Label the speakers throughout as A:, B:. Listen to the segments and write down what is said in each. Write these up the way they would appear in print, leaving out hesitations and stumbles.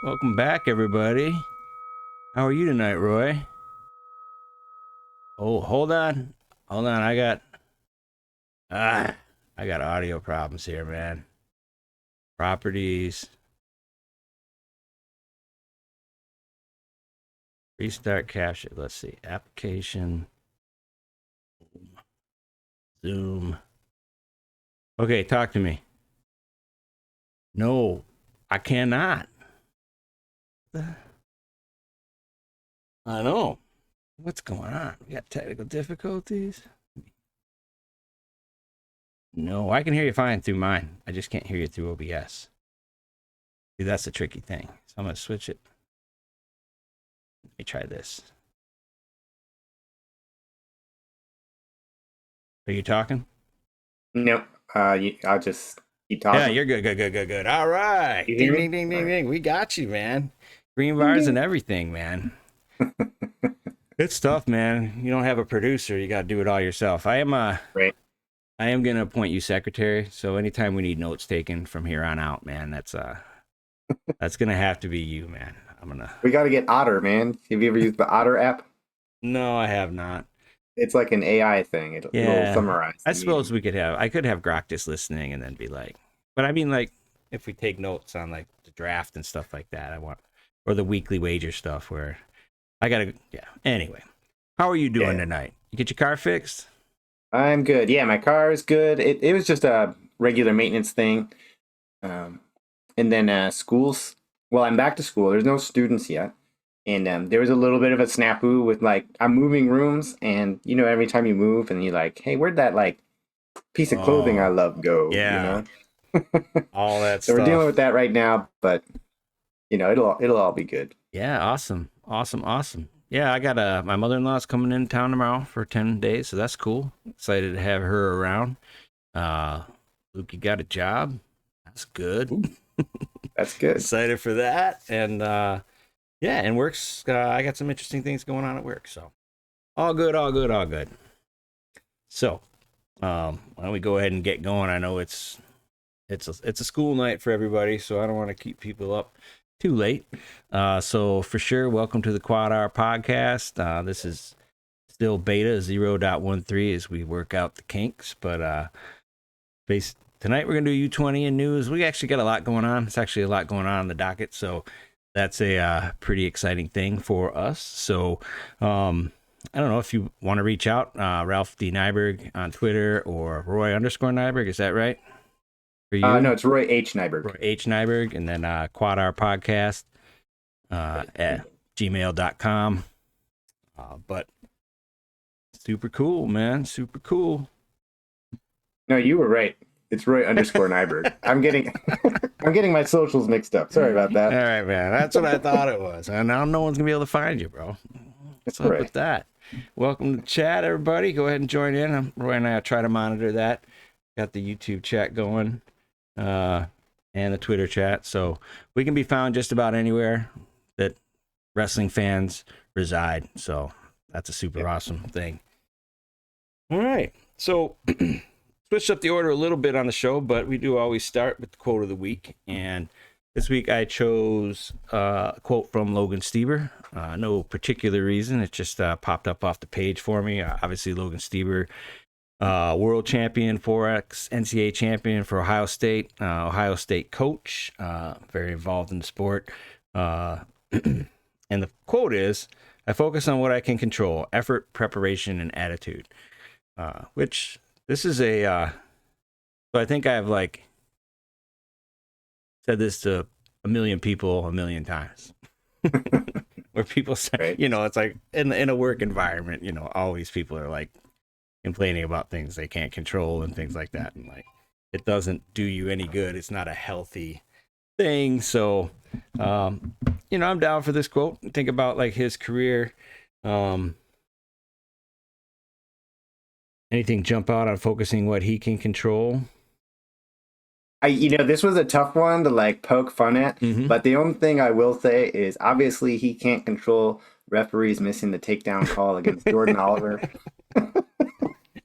A: Welcome back, everybody. How are you tonight, Roy? Oh, hold on. I got audio problems here, man. Properties. Restart capture. Let's see. Application. Zoom. Okay, talk to me. No, I cannot. I know. What's going on? We got technical difficulties? No, I can hear you fine through mine. I just can't hear you through OBS. See, that's the tricky thing. So I'm going to switch it. Let me try this. Are you talking?
B: Nope. I'll just keep talking.
A: Yeah, you're good. All right.
B: You
A: Ding,
B: hear
A: ding,
B: me?
A: ding, ding, ding. We got you, man. Green
B: Ding,
A: bars
B: ding.
A: and everything, man. It's tough, man. You don't have a producer. You got to do it all yourself.
B: Right.
A: I am going to appoint you secretary. So anytime we need notes taken from here on out, man, that's going to have to be you, man.
B: We got to get Otter, man. Have you ever used the Otter app?
A: No, I have not.
B: It's like an AI thing. It'll summarize.
A: I suppose I could have Grok just listening and then be like, but I mean, like, if we take notes on like the draft and stuff like that, or the weekly wager stuff where I gotta, Anyway, how are you doing tonight? You get your car fixed?
B: I'm good. Yeah, my car is good. It was just a regular maintenance thing. And then schools. Well, I'm back to school. There's no students yet. And there was a little bit of a snafu with like, I'm moving rooms, and every time you move and you're like, hey, where'd that like piece of clothing I love go?
A: Yeah. All that
B: so
A: stuff.
B: we're dealing with that right now, but it'll all be good.
A: Yeah, awesome. Yeah, I got my mother-in-law's coming in town tomorrow for 10 days, so that's cool. Excited to have her around. Luke, you got a job? That's good.
B: That's good.
A: Excited for that. And and work's I got some interesting things going on at work, so all good. So, why don't we go ahead and get going? I know it's a school night for everybody, so I don't want to keep people up too late. So for sure, welcome to the QuadR podcast. This is still beta 0.13 as we work out the kinks, but tonight we're gonna do U20 in news. We actually got a lot going on. It's actually a lot going on the docket, so that's a pretty exciting thing for us. So I don't know if you want to reach out, Ralph D. Nyberg on Twitter or Roy_Nyberg. Is that right? For you?
B: No, it's Roy H. Nyberg.
A: Roy H. Nyberg, and then QuadR podcast at gmail.com. But super cool, man. Super cool.
B: No, you were right. It's Roy_Nyberg. I'm getting my socials mixed up. Sorry about that.
A: All right, man. That's what I thought it was. And now no one's gonna be able to find you, bro. What's up with that? Welcome to the chat, everybody. Go ahead and join in. Roy and I try to monitor that. Got the YouTube chat going, and the Twitter chat, so we can be found just about anywhere that wrestling fans reside. So that's a super awesome thing. All right, so switched up the order a little bit on the show, but we do always start with the quote of the week. And this week I chose a quote from Logan Stieber. No particular reason. It just popped up off the page for me. Obviously, Logan Stieber, world champion, 4X NCAA champion for Ohio State coach, very involved in the sport. And the quote is, "I focus on what I can control: effort, preparation, and attitude." Which this is so I think I've like said this to a million people a million times. Where people say,
B: Right.
A: It's like in a work environment, always people are like complaining about things they can't control and things like that. And like, it doesn't do you any good. It's not a healthy thing. So, I'm down for this quote. Think about like his career. Anything jump out on focusing what he can control?
B: This was a tough one to like poke fun at, but the only thing I will say is obviously he can't control referees missing the takedown call against Jordan Oliver.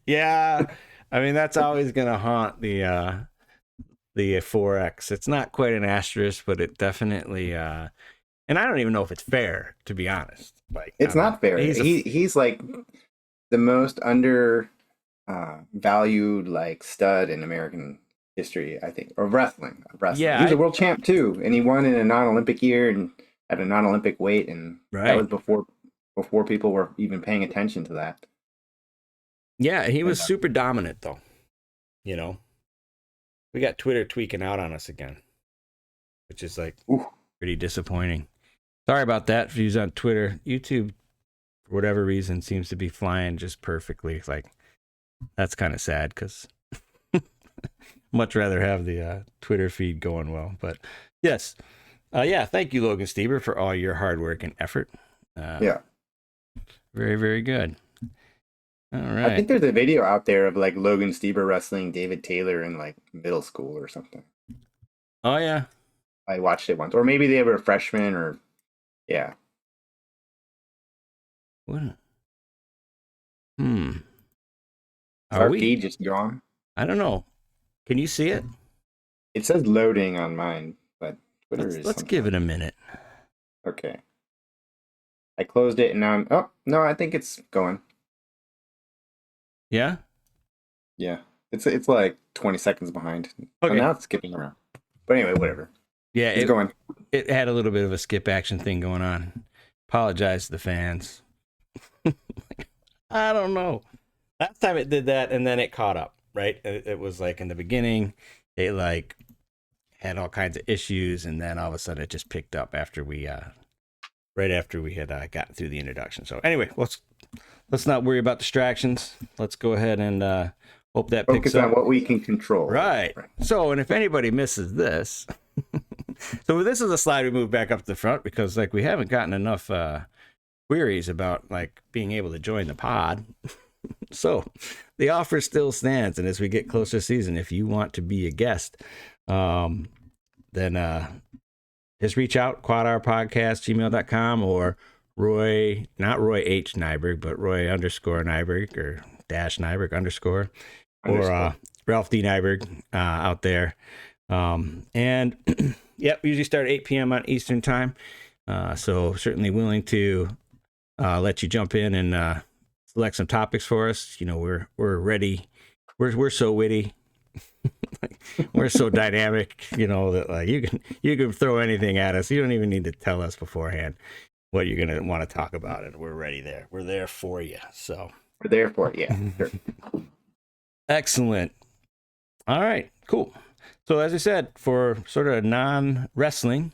A: Yeah, I mean that's always gonna haunt the 4X. It's not quite an asterisk, but it definitely And I don't even know if it's fair, to be honest. Like,
B: It's not fair. He's like the most under valued like stud in American history, I think, or wrestling.
A: Yeah,
B: he was a world champ too, and he won in a non-Olympic year and at a non-Olympic weight, and that was before people were even paying attention to that.
A: Yeah, he was super dominant though. You know, we got Twitter tweaking out on us again, which is like pretty disappointing. Sorry about that. Views on Twitter, YouTube, for whatever reason, seems to be flying just perfectly. It's like, that's kind of sad because much rather have the Twitter feed going well. But yes, yeah, thank you, Logan Stieber, for all your hard work and effort.
B: Yeah,
A: very, very good. All right.
B: I think there's a video out there of like Logan Stieber wrestling David Taylor in like middle school or something.
A: Oh yeah,
B: I watched it once, or maybe they were a freshman, or yeah.
A: What?
B: Are we just gone?
A: I don't know. Can you see it?
B: It says loading on mine, but Twitter is.
A: Let's give it a minute.
B: Okay. I closed it and now I'm. Oh no, I think it's going.
A: Yeah.
B: Yeah, it's like 20 seconds behind.
A: Okay.
B: So now it's skipping around. But anyway, whatever.
A: Yeah,
B: it's going.
A: It had a little bit of a skip action thing going on. Apologize to the fans. I don't know. Last time it did that, and then it caught up. Right? It was like in the beginning, it like had all kinds of issues, and then all of a sudden it just picked up after we, right after we had gotten through the introduction. So anyway, let's not worry about distractions. Let's go ahead and hope that picks up.
B: Focus on what we can control.
A: Right. So, and if anybody misses this, so this is a slide we move back up to the front because like we haven't gotten enough queries about like being able to join the pod. So the offer still stands, and as we get closer to season, if you want to be a guest, then just reach out, QuadRPodcast@gmail.com, or Roy, not Roy H. Nyberg, but Roy _Nyberg or dash Nyberg _ or Ralph D. Nyberg out there. And yep, usually start at 8 p.m. on Eastern time. So certainly willing to let you jump in and select some topics for us. You know, we're ready. We're so witty. We're so dynamic, you know, that like you can throw anything at us. You don't even need to tell us beforehand what you're gonna want to talk about, and we're ready there. We're there for you. So
B: we're there for it. Yeah. Sure.
A: Excellent. All right, cool. So as I said, for sort of non-wrestling,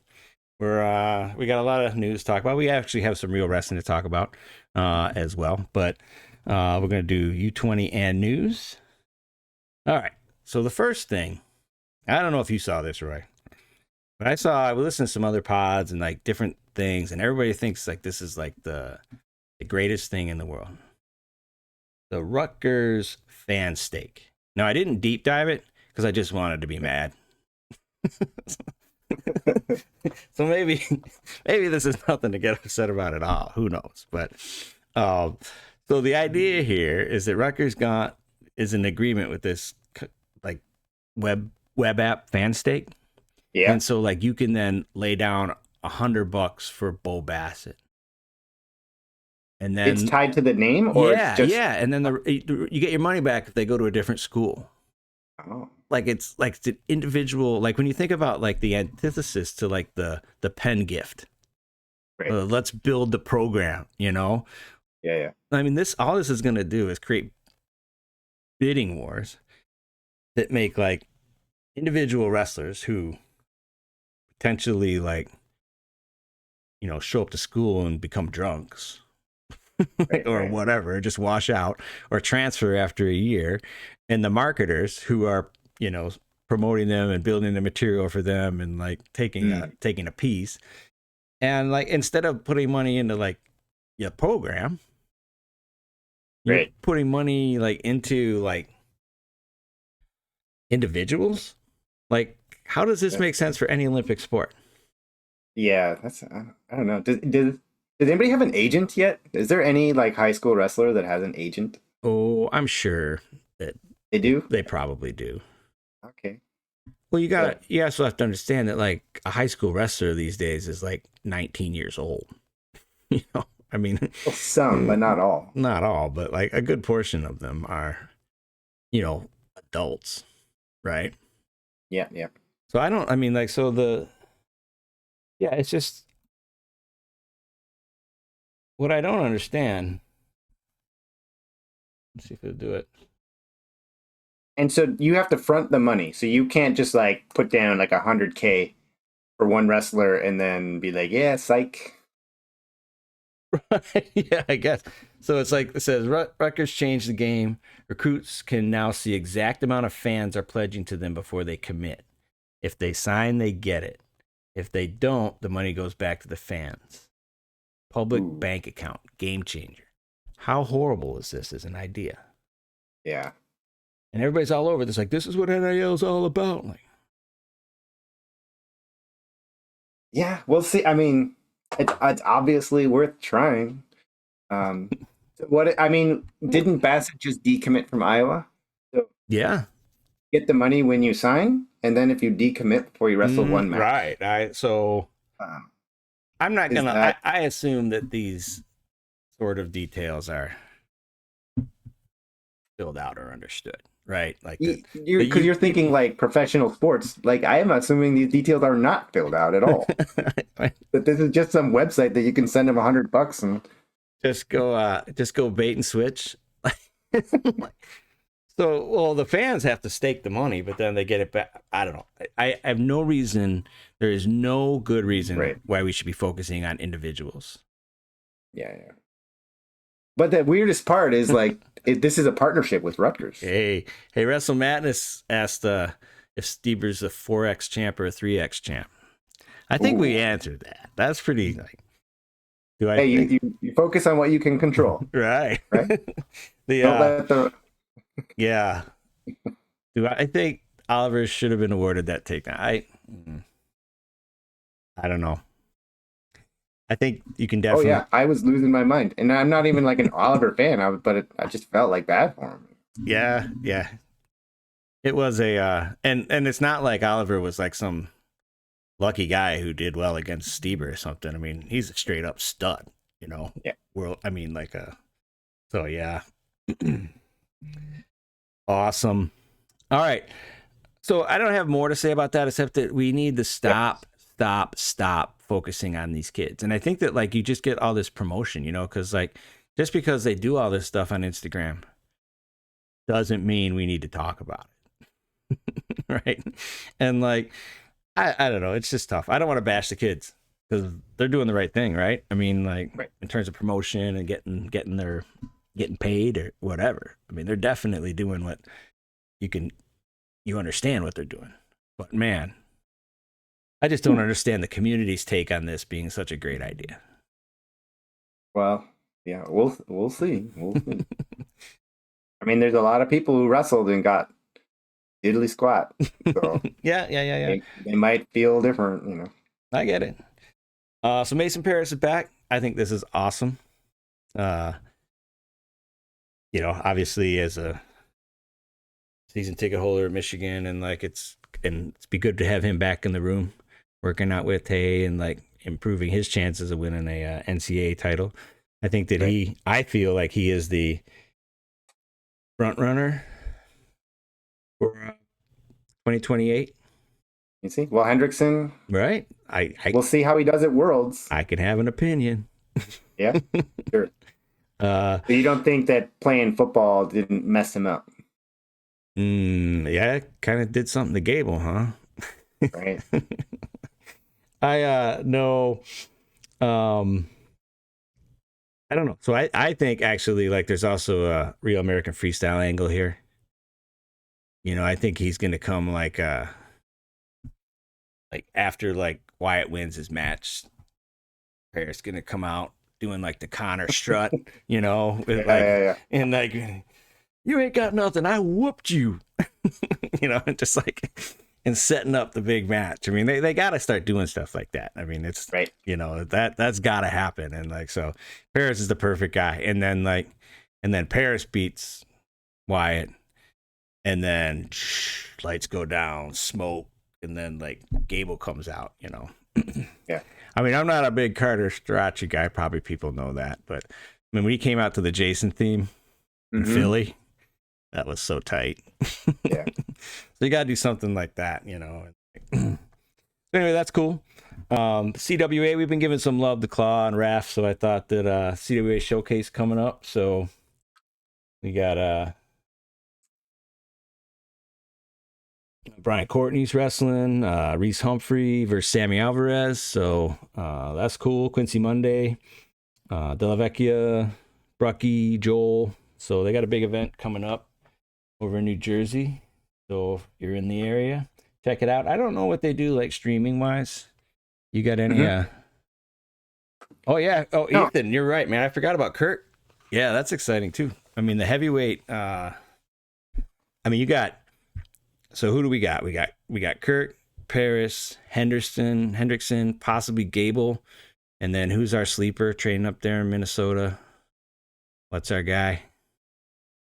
A: we got a lot of news to talk about. We actually have some real wrestling to talk about as well, but we're going to do U20 and news. All right. So the first thing, I don't know if you saw this, Roy, but I listened to some other pods and like different things, and everybody thinks like this is like the greatest thing in the world. The Rutgers Fanstake. Now, I didn't deep dive it because I just wanted to be mad. So maybe this is nothing to get upset about at all. Who knows? But so the idea here is that Rutgers is in agreement with this like web app Fanstake.
B: Yeah.
A: And so like you can then lay down $100 for Bo Bassett. And then
B: it's tied to the name, or
A: yeah,
B: it's just...
A: yeah, and then you get your money back if they go to a different school.
B: Oh.
A: Like it's an individual, like when you think about like the antithesis to like the pen gift.
B: Right.
A: Let's build the program, you know?
B: Yeah.
A: I mean, all this is going to do is create bidding wars that make like individual wrestlers who potentially like, you know, show up to school and become drunks. Or whatever, just wash out or transfer after a year, and the marketers who are, you know, promoting them and building the material for them and like taking a piece, and like instead of putting money into like your program, you're putting money like into like individuals. Like, how does this make sense for any Olympic sport?
B: Yeah, that's I don't know. Does anybody have an agent yet? Is there any like high school wrestler that has an agent?
A: Oh, I'm sure that
B: they do.
A: They probably do.
B: Okay.
A: Well, you also have to understand that like a high school wrestler these days is like 19 years old. You know, I mean,
B: Well, some, but not all.
A: Not all, but like a good portion of them are, you know, adults, right?
B: Yeah.
A: So it's just what I don't understand. Let's see if it'll do it.
B: And so you have to front the money. So you can't just like put down like $100K for one wrestler and then be like, yeah, psych.
A: Yeah, I guess. So it's like it says Rutgers changed the game. Recruits can now see exact amount of fans are pledging to them before they commit. If they sign, they get it. If they don't, the money goes back to the fans. Public bank account, game changer. How horrible is this as an idea?
B: Yeah.
A: And everybody's all over this, like, this is what NIL is all about. Like,
B: yeah, we'll see. I mean, it's obviously worth trying. Didn't Bassett just decommit from Iowa? So
A: yeah.
B: Get the money when you sign, and then if you decommit before you wrestle one match.
A: Right. I'm not going to, I assume that these sort of details are filled out or understood, right? Like,
B: you're thinking like professional sports. Like, I am assuming these details are not filled out at all. That this is just some website that you can send them $100 and
A: just go bait and switch. So, well, the fans have to stake the money, but then they get it back. I don't know. I have no reason. There is no good reason why we should be focusing on individuals.
B: Yeah. But the weirdest part is like, this is a partnership with Rutgers.
A: Hey, Wrestle Madness asked if Stieber's a 4X champ or a 3X champ. I think we answered that. That's pretty like.
B: You focus on what you can control.
A: Right.
B: Don't let the.
A: Yeah. I think Oliver should have been awarded that takedown. I don't know. I think you can definitely.
B: Oh yeah, I was losing my mind, and I'm not even like an Oliver fan. I just felt like bad for him.
A: Yeah. It was and it's not like Oliver was like some lucky guy who did well against Stieber or something. I mean, he's a straight up stud, you know.
B: Yeah.
A: So yeah. Awesome. All right. So I don't have more to say about that except that we need to stop focusing on these kids. And I think that like you just get all this promotion, you know, because like just because they do all this stuff on Instagram doesn't mean we need to talk about it. Right. And like I don't know, it's just tough. I don't want to bash the kids because they're doing the right thing, right? I mean, like in terms of promotion and getting paid or whatever. I mean, they're definitely doing what you understand what they're doing. But man, I just don't understand the community's take on this being such a great idea.
B: Well, yeah, we'll see. I mean, there's a lot of people who wrestled and got diddly squat. So
A: yeah.
B: They might feel different, you know.
A: I get it. So Mason Paris is back. I think this is awesome. You know, obviously as a season ticket holder at Michigan, and like it's be good to have him back in the room, working out with Tay and like improving his chances of winning a NCAA title. I think that I feel like he is the front runner for 2028.
B: You see, well, Hendrickson,
A: right?
B: We'll see how he does at Worlds.
A: I could have an opinion.
B: Yeah, sure. So you don't think that playing football didn't mess him up?
A: Yeah, kind of did something to Gable, huh?
B: Right.
A: I no, I don't know. So I think actually like there's also a Real American Freestyle angle here. You know, I think he's gonna come like after like Wyatt wins his match, Paris gonna come out doing like the Connor strut, you know, with and like you ain't got nothing, I whooped you. You know, and just like and setting up the big match. I mean, they got to start doing stuff like that. I mean, it's you know, that's got to happen. And like, so Paris is the perfect guy. And then Paris beats Wyatt, and then lights go down, smoke, and then like Gable comes out, you know.
B: Yeah.
A: I mean, I'm not a big Carter Strachey guy. Probably people know that, but I mean, when he came out to the Jason theme in Philly, that was so tight.
B: Yeah.
A: So you got to do something like that, you know. Anyway, that's cool. CWA, we've been giving some love to Claw and RAF, so I thought that CWA showcase coming up. So we got Brian Courtney's wrestling, Reese Humphrey versus Sammy Alvarez. So that's cool. Quincy Monday, De La Vecchia, Brucky, Joel. So they got a big event coming up over in New Jersey. So if you're in the area, check it out. I don't know what they do like streaming wise. You got any? Oh yeah. Oh,
B: No.
A: Ethan, you're right, man. I forgot about Kurt. Yeah, that's exciting too. I mean, the heavyweight. I mean, you got. So who do we got? We got Kurt, Paris, Hendrickson, possibly Gable, and then who's our sleeper training up there in Minnesota? What's our guy?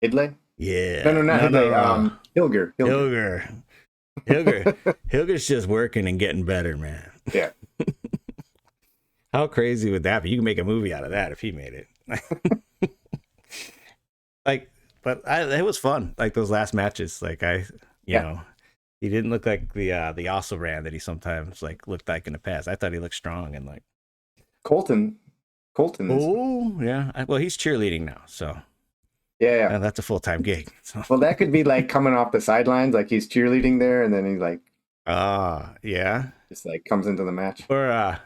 B: Hidley?
A: Yeah.
B: No, not Hidley. Hilger.
A: Hilger's just working and getting better, man.
B: Yeah.
A: How crazy would that be? You can make a movie out of that if he made it. It was fun. Like those last matches. Like you know, he didn't look like the also ran that he sometimes like looked like in the past. I thought he looked strong and like
B: Colton.
A: Oh yeah. Well, he's cheerleading now, so
B: yeah.
A: That's a full-time gig. So.
B: Well, that could be like coming off the sidelines, like he's cheerleading there, and then he like
A: yeah,
B: just like comes into the match.
A: Or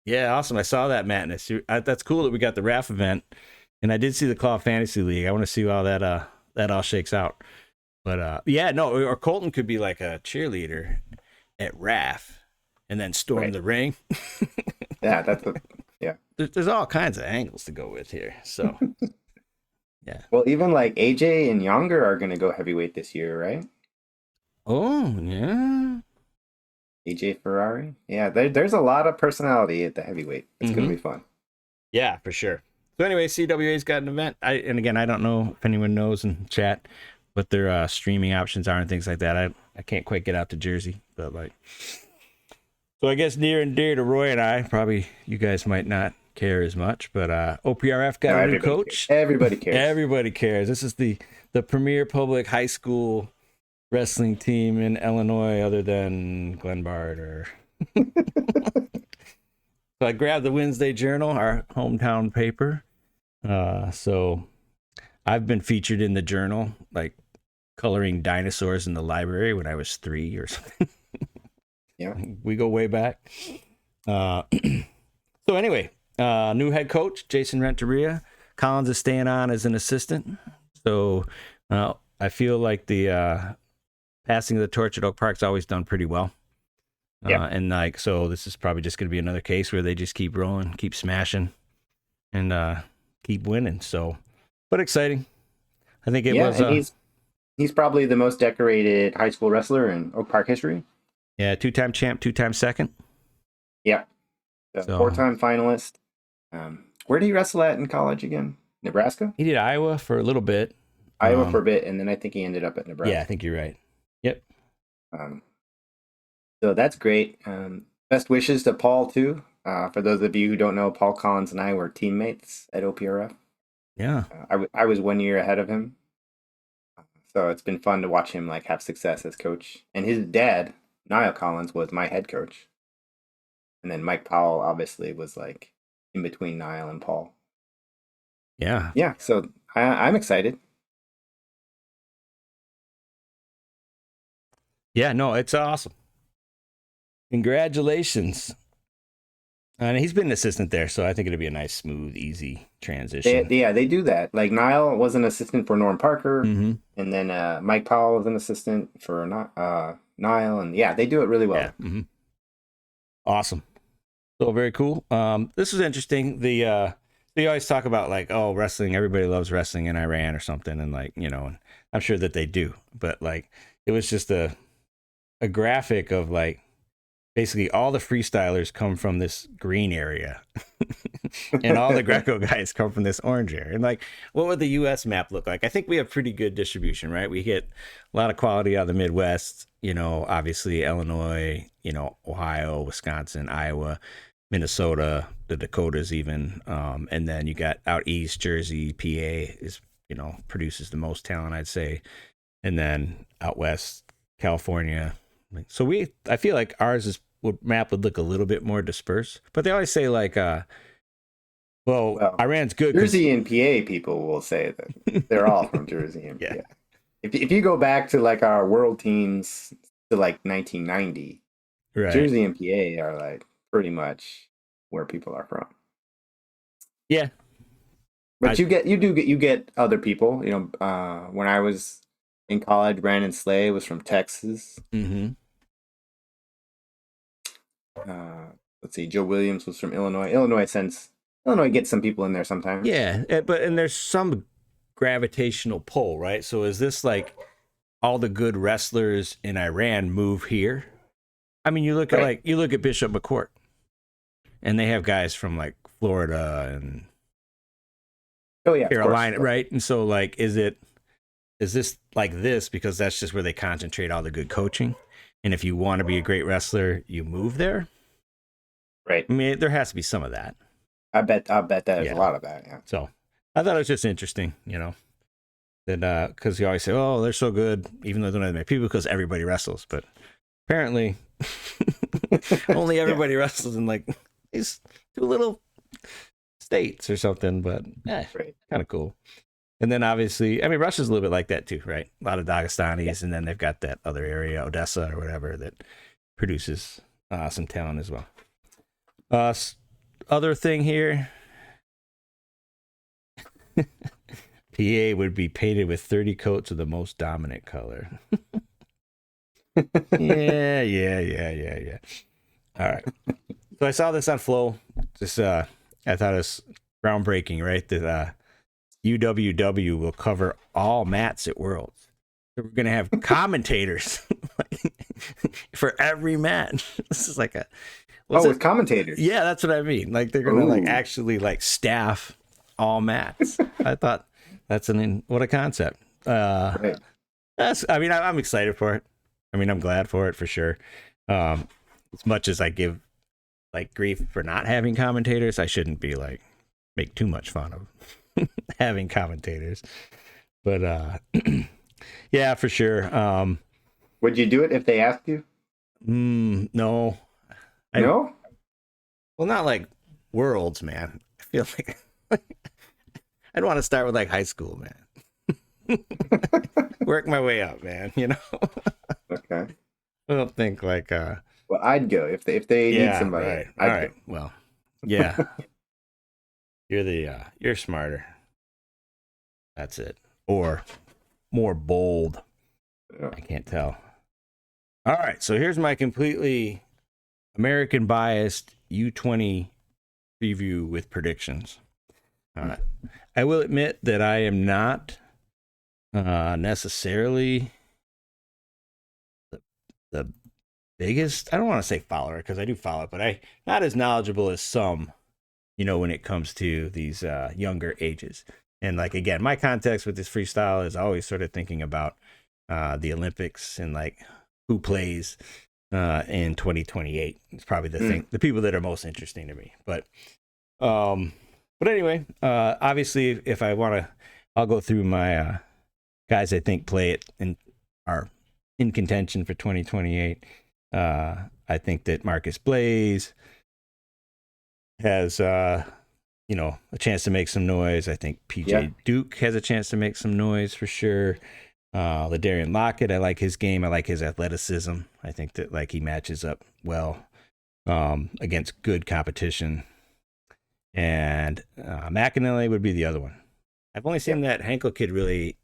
A: yeah, awesome. I saw that madness. That's cool that we got the RAF event. And I did see the Claw Fantasy League. I want to see how that all shakes out. But yeah, no, or Colton could be like a cheerleader at RAF and then storm the ring.
B: Yeah,
A: There's all kinds of angles to go with here. So yeah.
B: Well, even like AJ and Younger are gonna go heavyweight this year, right?
A: Oh yeah.
B: AJ Ferrari. Yeah, there's a lot of personality at the heavyweight. It's gonna be fun.
A: Yeah, for sure. So anyway, CWA's got an event. And again, I don't know if anyone knows in chat what their streaming options are and things like that. I can't quite get out to Jersey, but like, so I guess near and dear to Roy and I, probably you guys might not care as much, but OPRF got a new coach.
B: Everybody cares.
A: Everybody cares. This is the premier public high school wrestling team in Illinois, other than Glenbard or. So I grabbed the Wednesday Journal, our hometown paper. So I've been featured in the Journal, like coloring dinosaurs in the library when I was 3 or something.
B: Yeah,
A: we go way back. So anyway, new head coach Jason Renteria. Collins is staying on as an assistant. So I feel like the passing of the torch at Oak Park's always done pretty well. And like, so this is probably just going to be another case where they just keep rolling, keep smashing, and keep winning. So, but exciting. I think it was.
B: And he's probably the most decorated high school wrestler in Oak Park history.
A: Yeah, 2-time champ, 2-time second.
B: Yeah, so, 4-time finalist. Where did he wrestle at in college again? Nebraska?
A: He did Iowa for a little bit.
B: Iowa for a bit, and then I think he ended up at Nebraska.
A: Yeah, I think you're right. Yep.
B: So that's great. Best wishes to Paul, too. For those of you who don't know, Paul Collins and I were teammates at OPRF.
A: Yeah.
B: I was 1 year ahead of him. So it's been fun to watch him like have success as coach. And his dad, Niall Collins, was my head coach. And then Mike Powell obviously was like in between Niall and Paul.
A: Yeah.
B: Yeah, so I'm excited.
A: Yeah, no, it's awesome. Congratulations. And he's been an assistant there, so I think it'll be a nice, smooth, easy transition.
B: They do that. Like Niall was an assistant for Norm Parker, and then Mike Powell was an assistant for Niall, and yeah, they do it really well.
A: Yeah. Awesome. So very cool. This is interesting. They always talk about like, oh, wrestling. Everybody loves wrestling in Iran or something, and like, you know, and I'm sure that they do, but like, it was just a graphic of like basically all the freestylers come from this green area and all the Greco guys come from this orange area. And like, what would the US map look like? I think we have pretty good distribution, right? We get a lot of quality out of the Midwest, you know, obviously Illinois, you know, Ohio, Wisconsin, Iowa, Minnesota, the Dakotas even. And then you got out east, Jersey, PA is, you know, produces the most talent, I'd say. And then out west, California. So I feel like ours map would look a little bit more dispersed, but they always say like, well, Iran's good.
B: Jersey and PA people will say that they're all from Jersey and
A: yeah.
B: PA. If you go back to like our world teams to like 1990,
A: right.
B: Jersey and PA are like pretty much where people are from.
A: Yeah.
B: But you get other people, you know, when I was in college, Brandon Slay was from Texas.
A: Mm-hmm.
B: Let's see, Joe Williams was from Illinois. Illinois gets some people in there sometimes.
A: Yeah, and there's some gravitational pull, right? So is this like all the good wrestlers in Iran move here? I mean, you look at Bishop McCourt, and they have guys from like Florida and Carolina, right? And so like, is this like this because that's just where they concentrate all the good coaching? And if you want to be a great wrestler, you move there.
B: Right.
A: I mean, there has to be some of that.
B: I'll bet there's a lot of that. Yeah.
A: So I thought it was just interesting, you know, that because you always say, oh, they're so good, even though they don't have many people because everybody wrestles. But apparently, only everybody wrestles in like these two little states or something. But kind of cool. And then obviously, I mean, Russia's a little bit like that too, right? A lot of Dagestanis, and then they've got that other area, Odessa or whatever, that produces some talent as well. Other thing here, PA would be painted with 30 coats of the most dominant color. Yeah. All right. So I saw this on Flo. Just I thought it was groundbreaking, right? That UWW will cover all mats at Worlds. So we're gonna have commentators for every mat. This is like
B: with commentators.
A: Yeah, that's what I mean. Like they're gonna like actually like staff all mats. I thought what a concept.
B: Right.
A: I'm excited for it. I mean, I'm glad for it for sure. As much as I give like grief for not having commentators, I shouldn't be like make too much fun of having commentators. But yeah, for sure.
B: Would you do it if they asked you?
A: No.
B: No?
A: Well, not like Worlds, man. I feel like I'd want to start with like high school, man. Work my way up, man, you know?
B: Okay.
A: I don't think like
B: well, I'd go if they need somebody.
A: Right. All right. Go. Well, yeah. You're smarter. That's it. Or more bold.
B: Yeah.
A: I can't tell. All right, so here's my completely American biased U20 preview with predictions. I will admit that I am not necessarily the biggest, I don't want to say follower because I do follow it, but I'm not as knowledgeable as some, you know, when it comes to these younger ages. And like, again, my context with this freestyle is always sort of thinking about the Olympics and like who plays in 2028. It's probably the thing, the people that are most interesting to me. But anyway, obviously, if I want to, I'll go through my guys I think play it and are in contention for 2028. I think that Marcus Blaze has, you know, a chance to make some noise. I think PJ Duke has a chance to make some noise for sure. LaDarian Lockett, I like his game. I like his athleticism. I think that like he matches up well against good competition. And McAnally would be the other one. I've only seen that Hankel kid really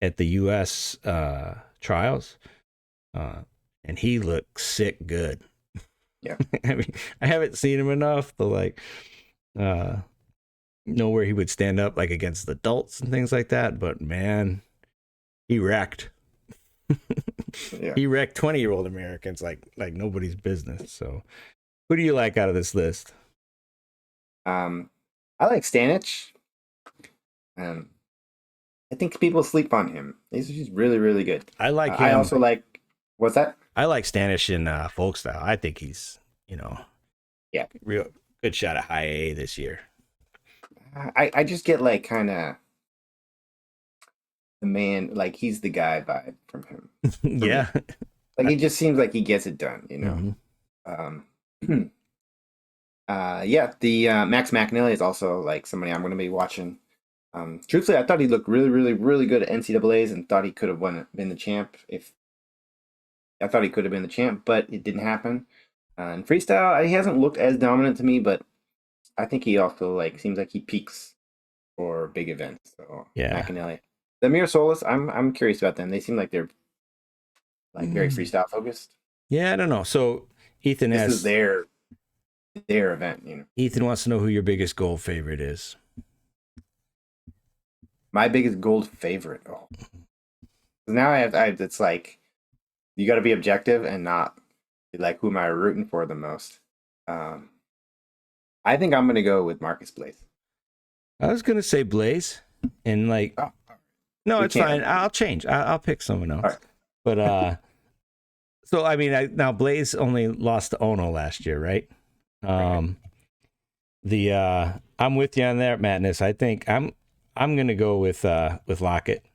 A: at the U.S. trials, and he looks sick good.
B: Yeah,
A: I mean, I haven't seen him enough to like know where he would stand up like against adults and things like that. But man, he wrecked.
B: Yeah.
A: He wrecked 20-year-old Americans like nobody's business. So, who do you like out of this list?
B: I like Stanich. I think people sleep on him. He's really, really good.
A: I like him.
B: I also like, what's that?
A: I like Stanish in folk style. I think he's,
B: Yeah,
A: real good shot at high A this year.
B: I just get like kind of the man, like he's the guy vibe from him.
A: Yeah.
B: Like he just seems like he gets it done,
A: Mm-hmm.
B: Yeah, the Max McNally is also like somebody I'm going to be watching. Truthfully, I thought he looked really, really, really good at NCAAs and thought he could have been the champ. I thought he could have been the champ, but it didn't happen. In freestyle, he hasn't looked as dominant to me, but I think he also like seems like he peaks for big events. So
A: Yeah,
B: McAnally, the Mir Solis, I'm curious about them. They seem like they're like very freestyle focused.
A: Yeah, I don't know. So Ethan
B: this is their event,
A: Ethan wants to know who your biggest gold favorite is.
B: My biggest gold favorite. Oh, now I have. It's like you got to be objective and not like who am I rooting for the most. I think I'm gonna go with Marcus Blaze.
A: I was gonna say Blaze, and like, no, it's fine. I'll change. I'll pick someone else.
B: Right.
A: But so I mean, now Blaze only lost to Ono last year, right? I'm with you on that, Madness. I think I'm gonna go with Lockett.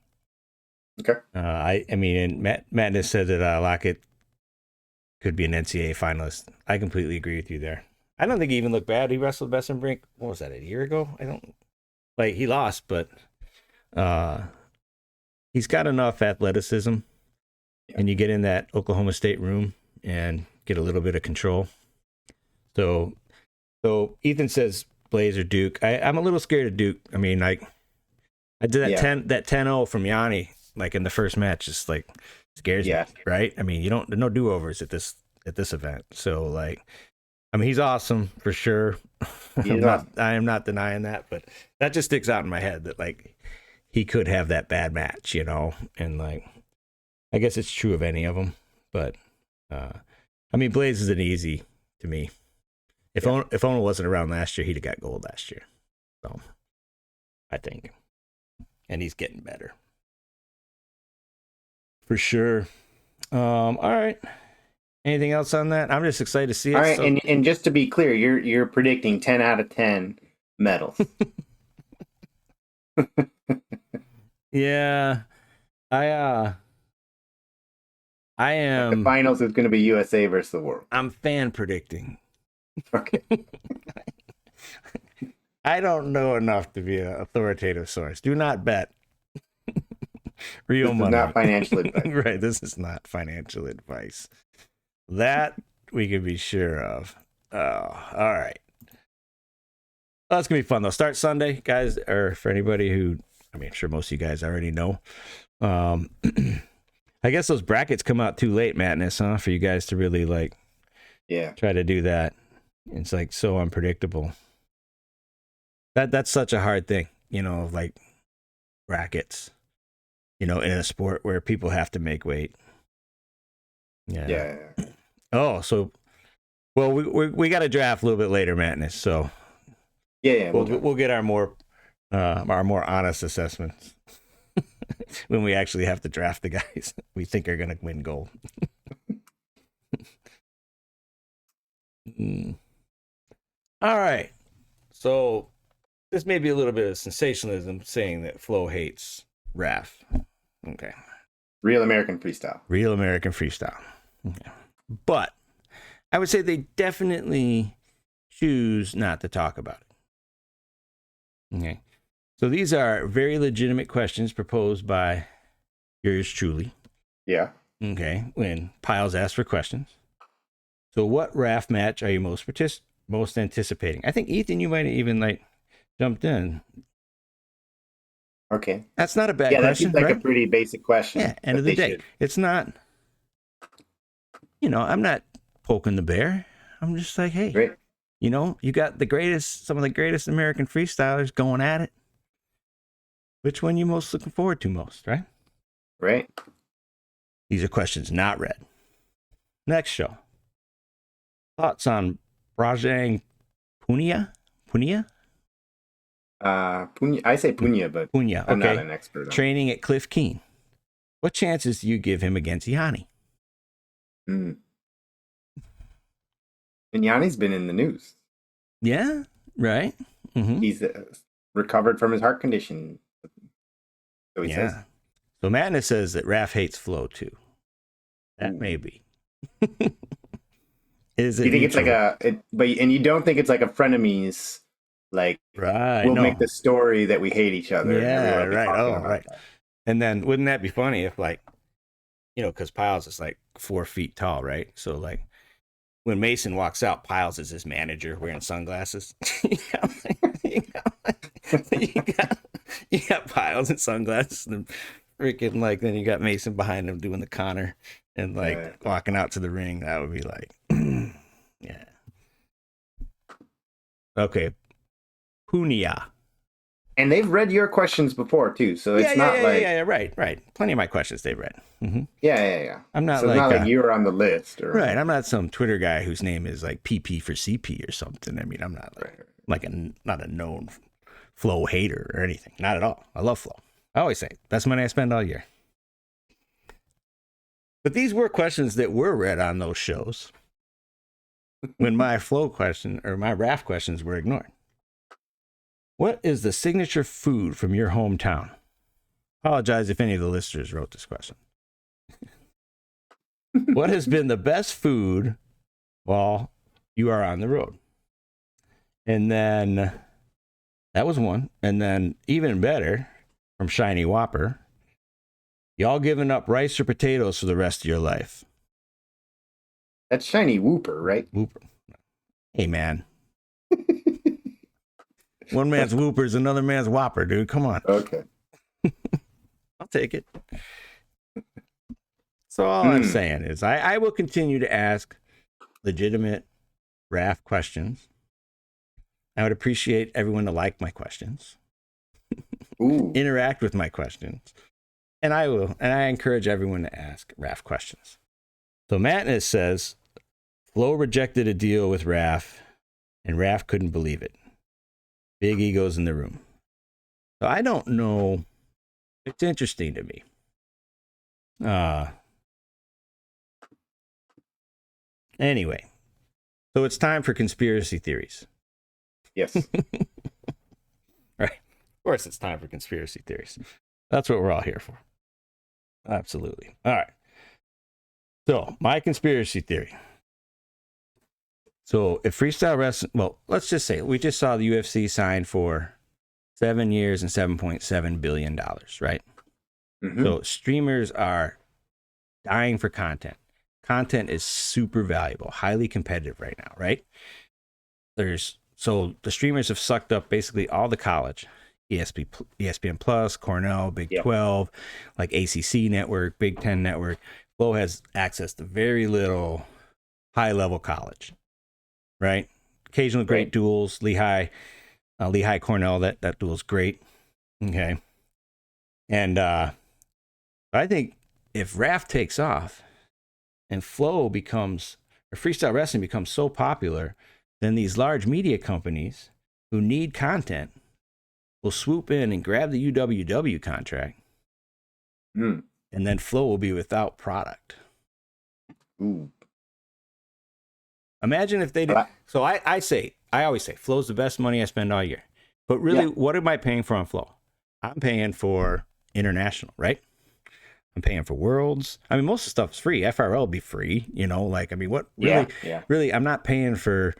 B: Okay.
A: I mean, and Madness said that Lockett could be an NCAA finalist. I completely agree with you there. I don't think he even looked bad. He wrestled Besson Brink. What was that, a year ago? I don't like he lost, but he's got enough athleticism, and you get in that Oklahoma State room and get a little bit of control. So Ethan says Blaze or Duke. I'm a little scared of Duke. I mean, like I did that 10-0 from Yanni like in the first match, just like scares me, right? I mean, there's no do-overs at this event. So like, I mean, he's awesome for sure. I am not denying that, but that just sticks out in my head that like he could have that bad match, and like I guess it's true of any of them, but I mean, Blaze is an easy to me. If Ono wasn't around last year, he'd have got gold last year. So I think, and he's getting better for sure. All right. Anything else on that? I'm just excited to see it.
B: All right, and just to be clear, you're predicting 10 out of 10 medals.
A: Yeah, I am.
B: The finals is going to be USA versus the world.
A: I'm fan predicting.
B: Okay.
A: I don't know enough to be an authoritative source. Do not bet. Real money.
B: This is not financial advice.
A: Right. This is not financial advice. That we can be sure of. Oh, all right. Well, that's going to be fun, though. Start Sunday, guys, or for anybody who, I mean, I'm sure most of you guys already know. I guess those brackets come out too late, Madness, huh? For you guys to really, like, try to do that. It's, like, so unpredictable. That's such a hard thing, like brackets, in a sport where people have to make weight. Yeah. Oh, so, well, we got to draft a little bit later, Madness. So, we'll get our more honest assessments when we actually have to draft the guys we think are going to win gold. All right. So this may be a little bit of sensationalism saying that Flo hates RAF. Okay.
B: Real American freestyle.
A: Okay. But I would say they definitely choose not to talk about it. Okay. So these are very legitimate questions proposed by yours truly.
B: Yeah.
A: Okay. When Piles asks for questions. So what RAF match are you most anticipating? I think, Ethan, you might have even like jumped in.
B: Okay.
A: That's not a bad question.
B: Yeah, that seems like
A: right?
B: a pretty basic question.
A: Yeah, end of the day. It's not, I'm not poking the bear. I'm just like, hey,
B: Great.
A: You got some of the greatest American freestylers going at it. Which one you most looking forward to most, right?
B: Right.
A: These are questions not read. Next show. Thoughts on Brajang Punia? Punia?
B: Punya, I say Punya, but
A: Punya, okay.
B: I'm not an expert on
A: Training at Cliff Keen. What chances do you give him against Yanni?
B: And Yanni's been in the news.
A: Yeah, right. Mm-hmm.
B: He's recovered from his heart condition. So he says.
A: So Madness says that Raf hates Flo too. That may be. Is it?
B: You think it's like and you don't think it's like a frenemies, like we'll make the story that we hate each other.
A: Yeah, right. Oh, right. That. And then wouldn't that be funny if, like, you know, because Piles is like 4 feet tall, right? So like when Mason walks out, Piles is his manager wearing sunglasses. you got Piles and sunglasses and freaking, like, then you got Mason behind him doing the Connor and like walking out to the ring. That would be like, yeah. Okay. Punia.
B: And they've read your questions before too, so it's not like
A: right. Plenty of my questions they've read. Mm-hmm.
B: Yeah.
A: I'm not
B: so
A: like,
B: it's not like you're on the list, or
A: right. I'm not some Twitter guy whose name is like PP for CP or something. I mean, I'm not not a known Flo hater or anything. Not at all. I love Flo. I always say best money I spend all year. But these were questions that were read on those shows when my Flo question or my RAF questions were ignored. What is the signature food from your hometown? Apologize if any of the listeners wrote this question. What has been the best food while you are on the road? And then that was one. And then even better from Shiny Whopper. Y'all giving up rice or potatoes for the rest of your life?
B: That's Shiny Whooper, right?
A: Whooper. Hey, man. One man's Whooper is another man's Whopper, dude. Come on.
B: Okay.
A: I'll take it. So all I'm saying is I will continue to ask legitimate RAF questions. I would appreciate everyone to like my questions. Interact with my questions. And I will. And I encourage everyone to ask RAF questions. So Matness says, Flo rejected a deal with RAF, and RAF couldn't believe it. Big egos in the room. So I don't know. It's interesting to me. Anyway, so it's time for conspiracy theories.
B: Yes.
A: Right. Of course it's time for conspiracy theories. That's what we're all here for. Absolutely. All right. So my conspiracy theory. So if freestyle wrestling, well, let's just say we just saw the UFC sign for 7 years and $7.7 billion, right? Mm-hmm. So streamers are dying for content. Content is super valuable, highly competitive right now, right? So the streamers have sucked up basically all the college, ESPN Plus, Cornell, Big 12, like ACC network, Big 10 network. Flo has access to very little high-level college. Right, occasional great duels. Lehigh, Cornell. That duel's great. Okay, and I think if RAF takes off, and Flo becomes, or freestyle wrestling becomes so popular, then these large media companies who need content will swoop in and grab the UWW contract, and then Flo will be without product.
B: Ooh.
A: Imagine if they did. So I always say, Flo's the best money I spend all year. But really, what am I paying for on Flo? I'm paying for international, right? I'm paying for Worlds. I mean, most of the stuff's free. FRL will be free, you know, like, I mean, what really, really, I'm not paying for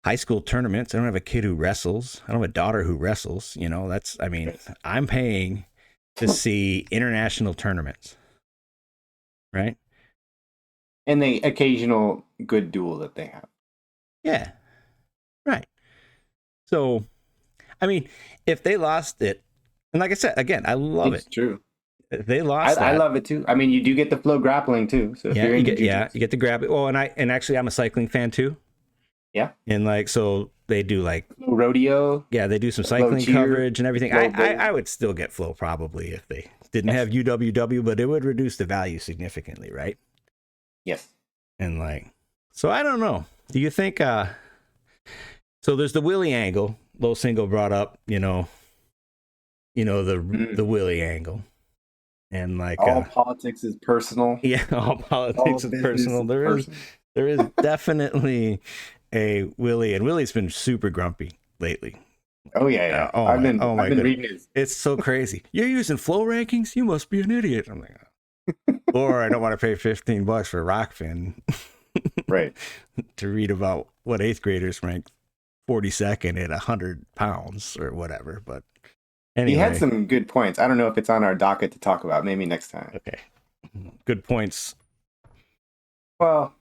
A: high school tournaments. I don't have a kid who wrestles. I don't have a daughter who wrestles, you know, I'm paying to see international tournaments, right?
B: And the occasional good duel that they have.
A: Yeah. Right. So, I mean, if they lost it, and like I said, again, I love it.
B: It's true.
A: If they lost
B: I love it too. I mean, you do get the Flo grappling too. So
A: you get to grab it. Well, and actually I'm a cycling fan too.
B: Yeah.
A: And like, so they do like
B: rodeo.
A: Yeah, they do some
B: Flo
A: cycling
B: cheer,
A: coverage and everything.
B: Flo
A: I would still get Flo probably if they didn't have UWW, but it would reduce the value significantly, right?
B: Yes.
A: And like, so I don't know. Do you think? So there's the Willie angle. Low Single brought up, the Willie angle, and like
B: all politics is personal.
A: Yeah, all politics is personal. There is definitely a Willie, and Willie's been super grumpy lately.
B: Oh yeah. I've been reading his.
A: It's so crazy. You're using Flow rankings? You must be an idiot. I'm like, or I don't want to pay $15 for Rockfin,
B: right?
A: To read about what 8th graders ranked 42nd at 100 pounds or whatever. But anyway,
B: he had some good points. I don't know if it's on our docket to talk about. Maybe next time.
A: Okay, good points.
B: Well,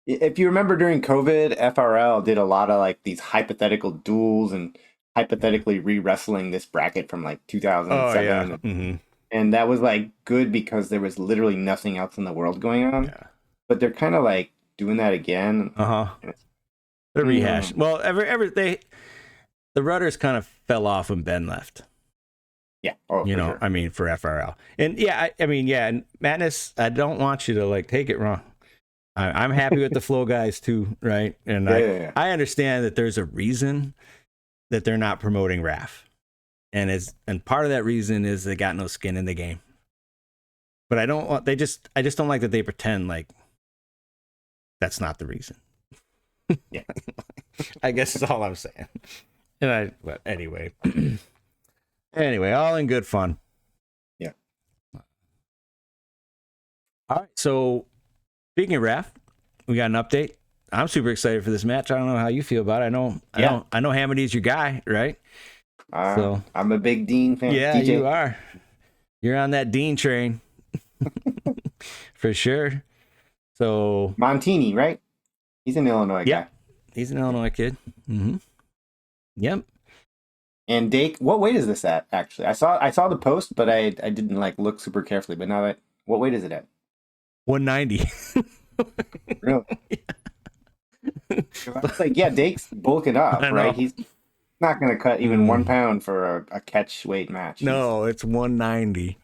B: if you remember during COVID, FRL did a lot of like these hypothetical duels and hypothetically re-wrestling this bracket from like 2007.
A: Oh, yeah.
B: And that was like good because there was literally nothing else in the world going on.
A: Yeah.
B: But they're kind of like doing that again.
A: They're rehashing. Well, the rudders kind of fell off when Ben left.
B: Yeah.
A: Sure. I mean, for FRL. And yeah, and Madness, I don't want you to like take it wrong. I'm happy with the Flow guys too, right? And I understand that there's a reason that they're not promoting RAF. And part of that reason is they got no skin in the game. But I just don't like that they pretend like that's not the reason.
B: Yeah.
A: I guess that's all I'm saying. But anyway. Anyway, all in good fun.
B: Yeah.
A: All right. So speaking of RAF, we got an update. I'm super excited for this match. I don't know how you feel about it. I know Hamidy's your guy, right?
B: So I'm a big Dean fan.
A: Yeah,
B: DJ.
A: You are. You're on that Dean train. For sure. So
B: Montini, right? He's an Illinois guy.
A: He's an Illinois kid. Mm-hmm. Yep.
B: And Dake, what weight is this at? Actually, I saw the post, but I didn't like look super carefully. But now what weight is it at?
A: 190.
B: Really? I was like, Dake's bulking up, right? He's not going to cut even 1 pound for a catch weight match.
A: No, it's 190.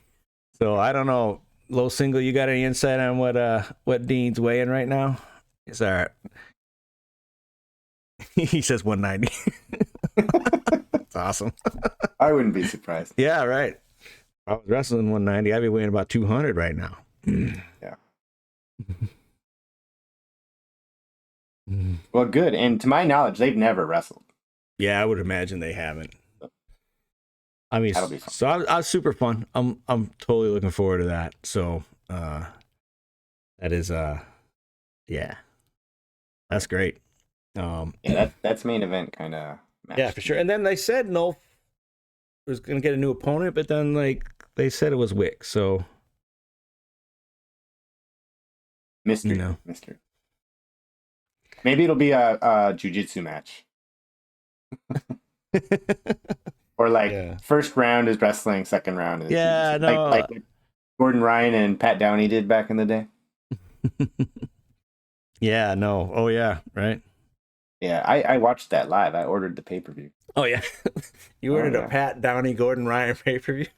A: So I don't know. Low Single, you got any insight on what Dean's weighing right now? It's all right. He says 190. That's awesome.
B: I wouldn't be surprised.
A: Yeah, right. If I was wrestling 190, I'd be weighing about 200 right now.
B: Yeah. Well, good. And to my knowledge, they've never wrestled.
A: Yeah, I would imagine they haven't. I mean,
B: that'll be fun.
A: So I was super fun. I'm totally looking forward to that. So that is that's great.
B: That's main event kind of match.
A: Yeah, for sure. And then they said no was gonna get a new opponent, but then like they said it was Wick. So
B: mystery. Maybe it'll be a jiu-jitsu match. Or first round is wrestling, second round is jiu-jitsu. Like what Gordon Ryan and Pat Downey did back in the day.
A: Yeah, no. Oh yeah, right.
B: Yeah, I watched that live. I ordered the pay-per-view.
A: Oh yeah. You ordered a Pat Downey Gordon Ryan pay-per-view?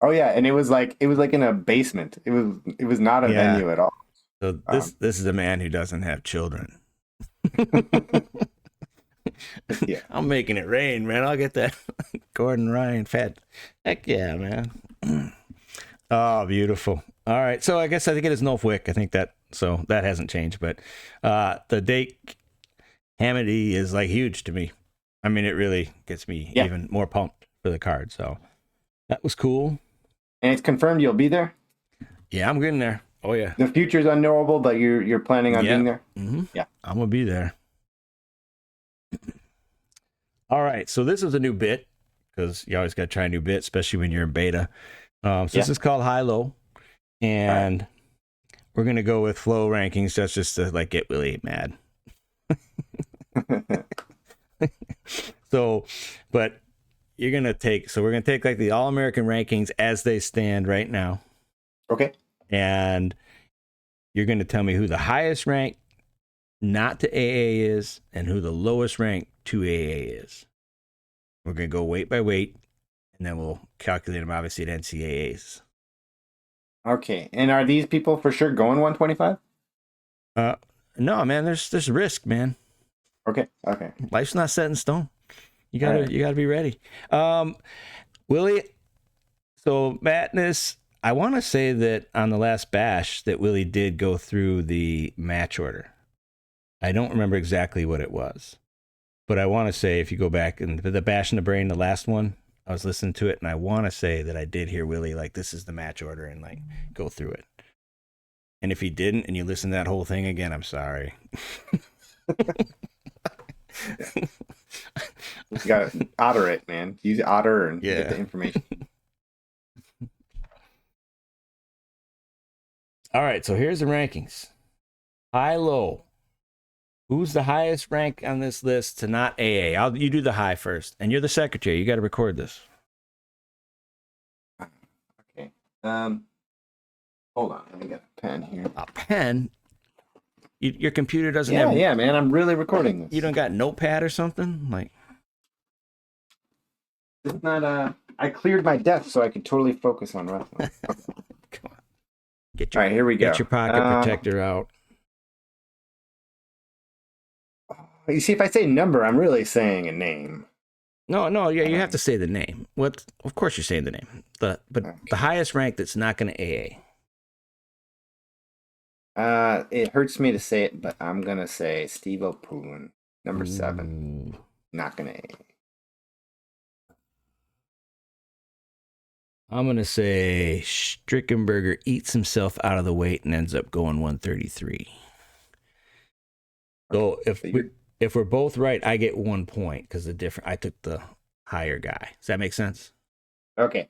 B: Oh yeah, and it was like in a basement. It was not a venue at all.
A: So this is a man who doesn't have children.
B: Yeah.
A: I'm making it rain, man. I'll get that Gordon Ryan fat. Heck yeah, man. Oh, beautiful. All right. So I think it is Nolf Wick. I think that hasn't changed, but the Dake Hamity is like huge to me. I mean, it really gets me even more pumped for the card. So that was cool.
B: And it's confirmed you'll be there?
A: Yeah, I'm getting there. Oh yeah.
B: The future's unknowable, but you're planning on being there?
A: Mm-hmm.
B: Yeah.
A: I'm gonna be there. All right, so this is a new bit because you always got to try a new bit, especially when you're in beta. This is called High Low, and we're gonna go with Flow rankings. That's just to like get really mad. But we're gonna take like the All American rankings as they stand right now.
B: Okay.
A: And you're gonna tell me who the highest ranked not to AA is and who the lowest rank to AA is. We're going to go weight by weight, and then we'll calculate them obviously at NCAAs.
B: Okay. And are these people for sure going 125?
A: No, man, there's risk, man.
B: Okay.
A: Life's not set in stone. You gotta be ready. Willie, so Madness, I want to say that on the last bash that Willie did go through the match order. I don't remember exactly what it was, but I want to say if you go back and the bash in the brain, the last one, I was listening to it, and I want to say that I did hear Willie like, this is the match order, and like go through it. And if he didn't, and you listen to that whole thing again, I'm sorry.
B: You got to otter it, man. Use otter and get the information.
A: All right, so here's the rankings. High, low. Who's the highest rank on this list to not AA? You do the high first, and you're the secretary. You got to record this.
B: Okay. Hold on. Let me get a pen here.
A: A pen? Your computer doesn't have...
B: Yeah, man. I'm really recording this.
A: You don't got Notepad or something? Like...
B: It's not... I cleared my desk so I could totally focus on wrestling.
A: Come on. All
B: right, here we go.
A: Get your pocket protector out.
B: You see, if I say number, I'm really saying a name.
A: No, yeah, you have to say the name. What? Of course you're saying the name. But the highest rank that's not going to AA.
B: It hurts me to say it, but I'm going to say Steve O'Poolin, number 7. Not going to AA.
A: I'm going to say Strickenberger eats himself out of the weight and ends up going 133. So if we're both right, I get 1 point because I took the higher guy. Does that make sense?
B: Okay.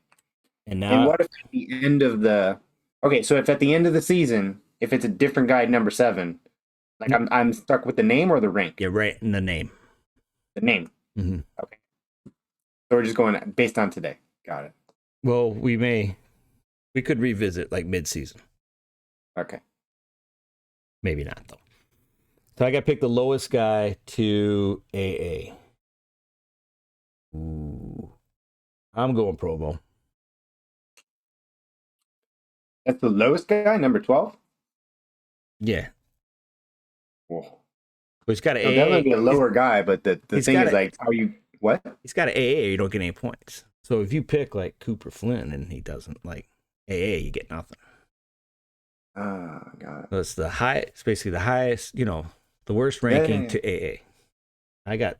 A: And
B: what if at the end of the... Okay, so if at the end of the season, if it's a different guy, number 7, like I'm stuck with the name or the rank?
A: Yeah, right, in the name.
B: The name.
A: Mm-hmm.
B: Okay. So we're just going based on today. Got it.
A: Well, we could revisit like mid-season.
B: Okay.
A: Maybe not, though. So I got to pick the lowest guy to AA. Ooh. I'm going Provo.
B: That's the lowest guy, number 12?
A: Yeah.
B: Whoa.
A: Well, he's got an
B: so
A: AA.
B: Definitely be a lower guy, but the thing is, like, how you... What?
A: He's got an AA, you don't get any points. So if you pick, like, Cooper Flynn and he doesn't, like, AA, you get nothing.
B: Got it.
A: So it's basically the highest, the worst ranking to AA.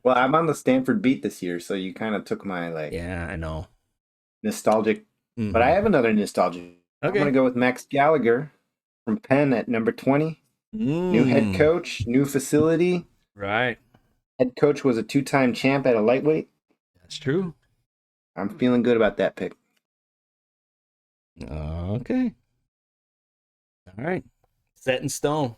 B: Well, I'm on the Stanford beat this year, so you kind of took my, like...
A: Yeah, I know.
B: Nostalgic. Mm-hmm. But I have another nostalgic. Okay. I'm going to go with Max Gallagher from Penn at number 20. New head coach, new facility.
A: Right.
B: Head coach was a 2-time champ at a lightweight.
A: That's true.
B: I'm feeling good about that pick.
A: Okay. All right. Set in stone.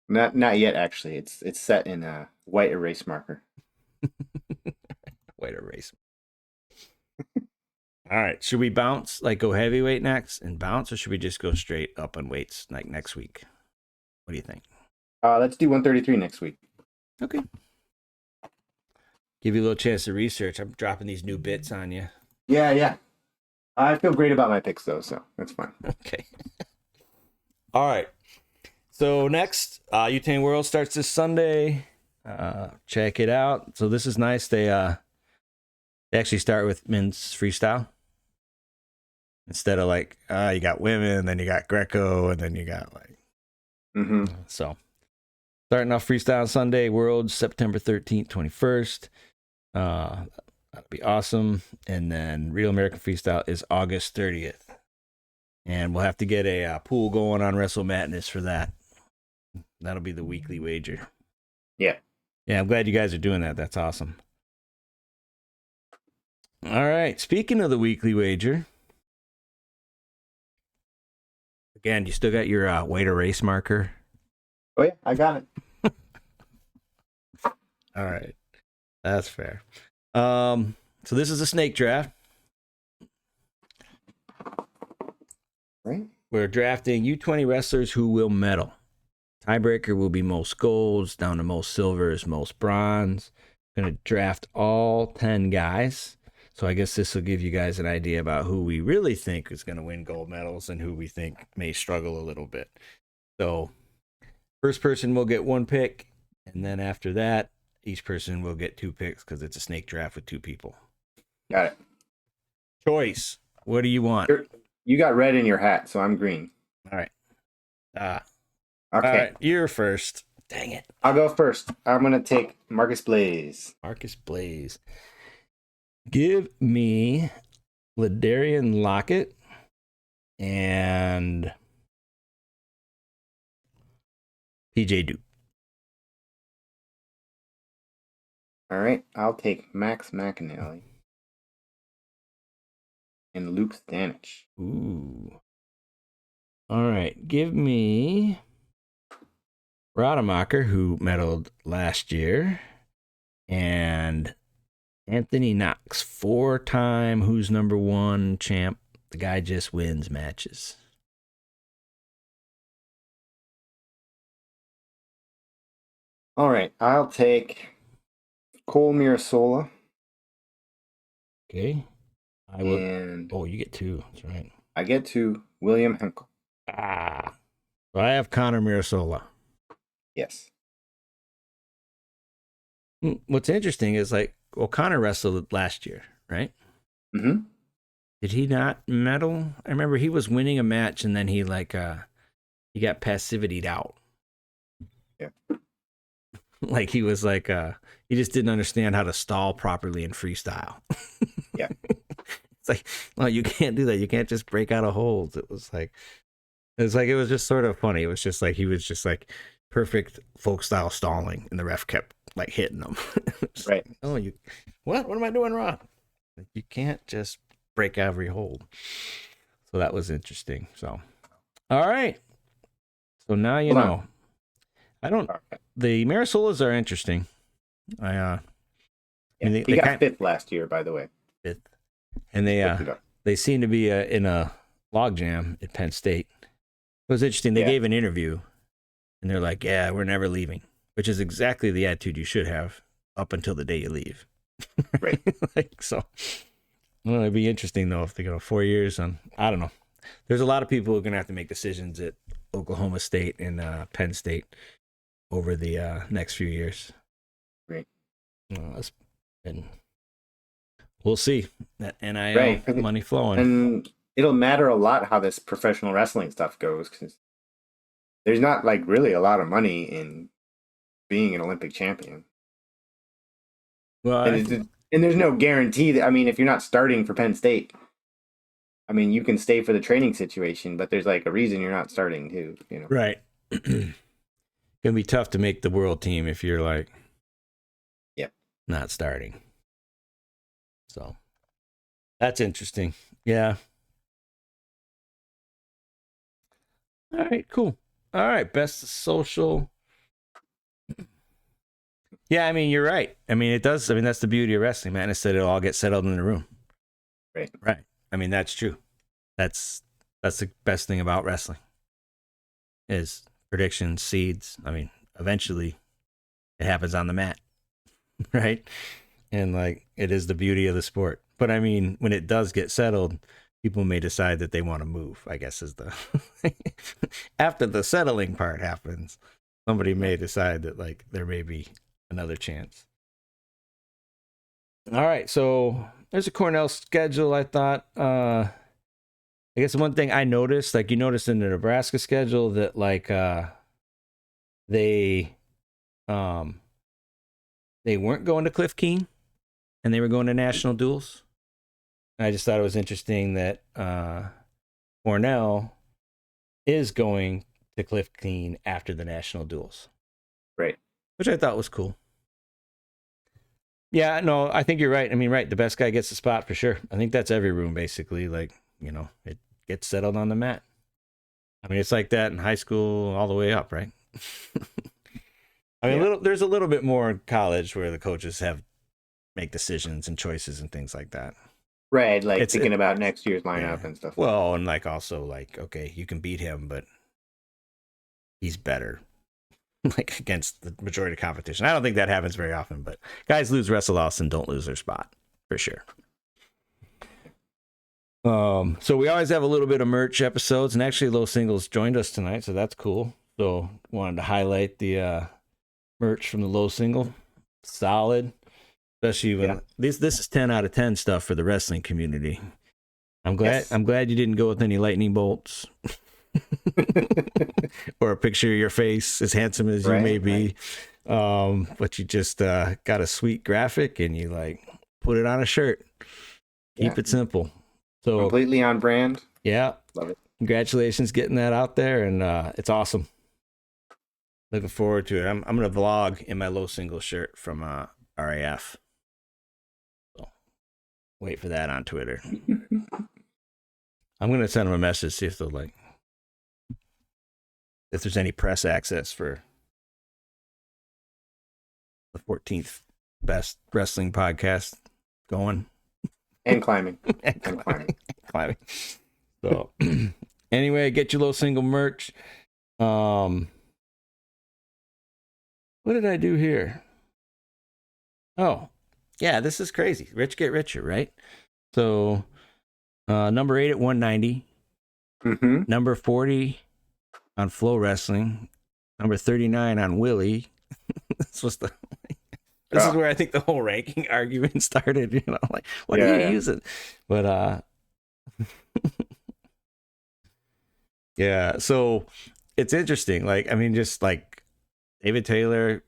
B: Not yet, actually. It's set in a white erase marker.
A: White erase. All right. Should we bounce, like go heavyweight next and bounce, or should we just go straight up on weights like next week? What do you think?
B: Let's do 133 next week.
A: Okay. Give you a little chance to research. I'm dropping these new bits on you.
B: Yeah. I feel great about my picks, though, so that's fine.
A: Okay. All right. So next, U20 World starts this Sunday. Check it out. So this is nice. They actually start with men's freestyle. Instead of like, you got women, then you got Greco, and then you got like...
B: Mm-hmm.
A: So starting off freestyle Sunday, Worlds, September 13th, 21st. That'll be awesome. And then Real American Freestyle is August 30th. And we'll have to get a pool going on Wrestle Madness for that. That'll be the weekly wager.
B: Yeah.
A: Yeah, I'm glad you guys are doing that. That's awesome. All right. Speaking of the weekly wager, again, you still got your weight erase marker?
B: Oh, yeah, I got it.
A: All right. That's fair. So this is a snake draft.
B: Right?
A: we're drafting U20 wrestlers who will medal. Tiebreaker will be most golds down to most silvers, most bronze. Going to draft all 10 guys. So I guess this will give you guys an idea about who we really think is going to win gold medals and who we think may struggle a little bit. So first person will get 1 pick, and then after that, each person will get 2 picks because it's a snake draft with 2 people.
B: Got it.
A: Choice. What do you want?
B: You got red in your hat, so I'm green.
A: All right.
B: Okay.
A: All right, you're first. Dang it.
B: I'll go first. I'm going to take Marcus Blaze.
A: Marcus Blaze. Give me Ladarian Lockett and PJ Duke.
B: All right. I'll take Max McAnally and Luke Stanich.
A: Ooh. All right. Give me Rademacher, who medaled last year, and Anthony Knox, 4-time Who's Number 1 champ. The guy just wins matches.
B: All right. I'll take Cole Mirasola.
A: Okay. I will.
B: And
A: Oh, you get 2. That's right.
B: I get to William Henkel.
A: So I have Connor Mirasola.
B: Yes.
A: What's interesting is Connor wrestled last year, right?
B: Mm-hmm.
A: Did he not medal? I remember he was winning a match and then he got passivitied out.
B: Yeah.
A: He was he just didn't understand how to stall properly in freestyle.
B: Yeah.
A: It's well, you can't do that. You can't just break out of holds. It was just sort of funny. It was just he was just perfect folk style stalling, and the ref kept hitting him.
B: Right.
A: Oh, what am I doing wrong? You can't just break every hold. So that was interesting. So, all right. So now you know. The Marisolas are interesting. He got
B: 5th last year, by the way.
A: 5th. And they seem to be in a logjam at Penn State. It was interesting. They gave an interview, and they're like, "Yeah, we're never leaving," which is exactly the attitude you should have up until the day you leave.
B: Right.
A: So, well, it'd be interesting though if they go 4 years on. I don't know. There's a lot of people who are gonna have to make decisions at Oklahoma State and Penn State over the next few years.
B: Right.
A: And we'll see that NIL money flowing.
B: And it'll matter a lot how this professional wrestling stuff goes, because there's not really a lot of money in being an Olympic champion.
A: Well,
B: and there's no guarantee that, if you're not starting for Penn State, you can stay for the training situation, but there's a reason you're not starting too,
A: Right. Gonna be tough to make the world team if you're not starting. So that's interesting. Yeah. All right, cool. All right, best social. Yeah, you're right. It does. That's the beauty of wrestling, man. Instead, it'll all get settled in the room.
B: Right.
A: Right. That's true. That's the best thing about wrestling is predictions, seeds. Eventually it happens on the mat. Right. And it is the beauty of the sport. But when it does get settled, people may decide that they want to move, I guess is the after the settling part happens, somebody may decide that there may be another chance. All right, so there's a Cornell schedule. I thought I guess one thing I noticed, you noticed in the Nebraska schedule that they weren't going to Cliff Keen and they were going to national duels. I just thought it was interesting that Cornell is going to Cliff Keen after the national duels.
B: Right.
A: Which I thought was cool. Yeah, no, I think you're right. Right, the best guy gets the spot for sure. I think that's every room, basically. It gets settled on the mat. It's like that in high school all the way up, right? There's a little bit more in college where the coaches make decisions and choices and things like that.
B: Right, like thinking about next year's lineup and stuff.
A: Well, and like also like, okay, you can beat him, but he's better. Like against the majority of competition. I don't think that happens very often, but guys lose wrestle loss and don't lose their spot for sure. So we always have a little bit of merch episodes, and actually Low Singles joined us tonight, so that's cool. So wanted to highlight the merch from the Low Single. Solid. Especially when this is 10 out of 10 stuff for the wrestling community. I'm glad you didn't go with any lightning bolts. Or a picture of your face, as handsome as you may be, but you just got a sweet graphic and you like put it on a shirt. Keep it simple. So
B: completely on brand.
A: Yeah,
B: love it.
A: Congratulations getting that out there, and it's awesome. Looking forward to it. I'm gonna vlog in my Low Single shirt from RAF. So wait for that on Twitter. I'm gonna send them a message, see if they'll like. If there's any press access for the 14th best wrestling podcast going.
B: And climbing.
A: and climbing. So anyway, get your Low Single merch. What did I do here? Oh, yeah, this is crazy. Rich Get Richer, right? So number 8 at 190.
B: Mm-hmm.
A: Number 40 on Flo Wrestling, number 39 on Willie. This is where I think the whole ranking argument started. You know, like what are you using? But yeah. So it's interesting. Like I mean, just like David Taylor,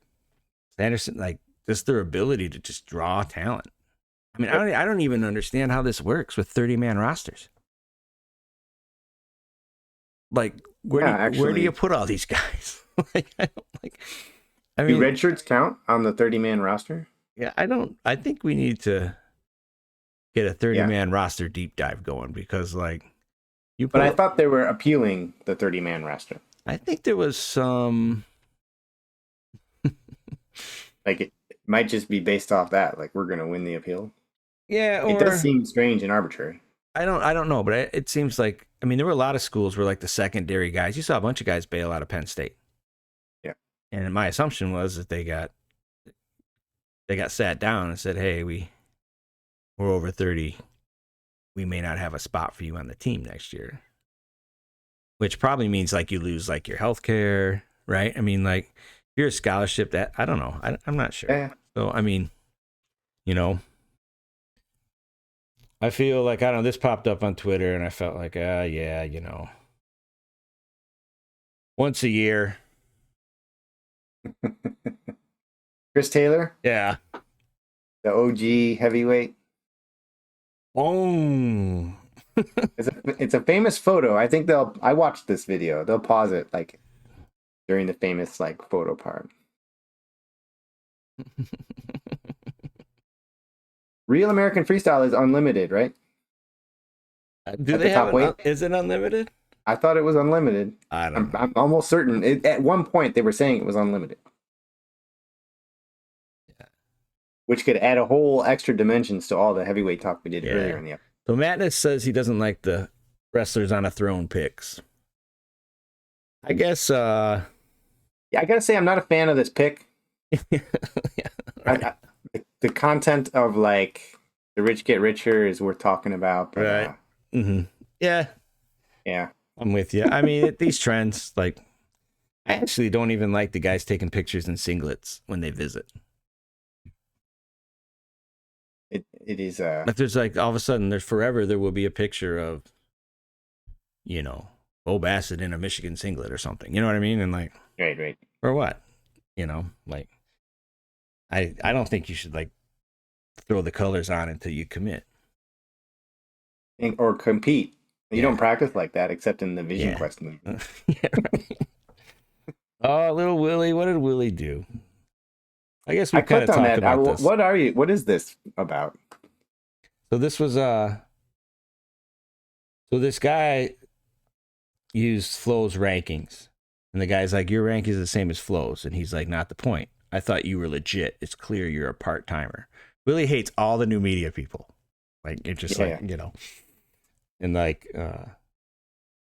A: Sanderson, like just their ability to just draw talent. I mean, I don't even understand how this works with 30-man rosters. Like, where do you put all these guys? I mean,
B: do red shirts count on the 30-man roster?
A: Yeah, I think we need to get a 30-man roster deep dive going because, like,
B: But I thought they were appealing the 30-man roster.
A: I think there was some.
B: Like, it might just be based off that. Like, we're going to win the appeal.
A: Yeah,
B: it does seem strange and arbitrary.
A: I don't know, but it seems like, I mean, there were a lot of schools where like the secondary guys, you saw a bunch of guys bail out of Penn State.
B: Yeah.
A: And my assumption was that they got sat down and said, hey, we're over 30. We may not have a spot for you on the team next year. Which probably means like you lose like your health care, right? I mean, like if you're a scholarship, that I don't know. I'm not sure.
B: Yeah.
A: So, I mean, you know, I feel like, I don't know, this popped up on Twitter and I felt like, yeah, you know, once a year.
B: Chris Taylor?
A: Yeah.
B: The OG heavyweight?
A: Oh.
B: It's a famous photo. I think I watched this video. They'll pause it like during the famous like photo part. Real American Freestyle is unlimited, right?
A: Do they have it? Is it unlimited?
B: I thought it was unlimited.
A: I'm
B: almost certain. At one point, they were saying it was unlimited.
A: Yeah.
B: Which could add a whole extra dimensions to all the heavyweight talk we did earlier in the episode.
A: So Madness says he doesn't like the wrestlers on a throne picks. I guess.
B: Yeah, I gotta say I'm not a fan of this pick.
A: Right.
B: The content of like the rich get richer is worth talking about. But,
A: right. Mm-hmm. Yeah.
B: Yeah.
A: I'm with you. I mean, these trends, like, I actually don't even like the guys taking pictures in singlets when they visit.
B: It is
A: Like there's like all of a sudden there will be a picture of, you know, Bo Bassett in a Michigan singlet or something. You know what I mean? And like,
B: right.
A: Or what? You know, like, I don't think you should like throw the colors on until you commit.
B: Or compete. You don't practice like that except in the Vision Quest movie.
A: Oh, little Willie. What did Willie do? I guess we kind of
B: clicked on
A: talked about this.
B: What is this about?
A: So this was so this guy used Flo's rankings. And the guy's like, your ranking is the same as Flo's. And he's like, not the point. I thought you were legit. It's clear you're a part-timer. Willie hates all the new media people. Like you're just you know, and like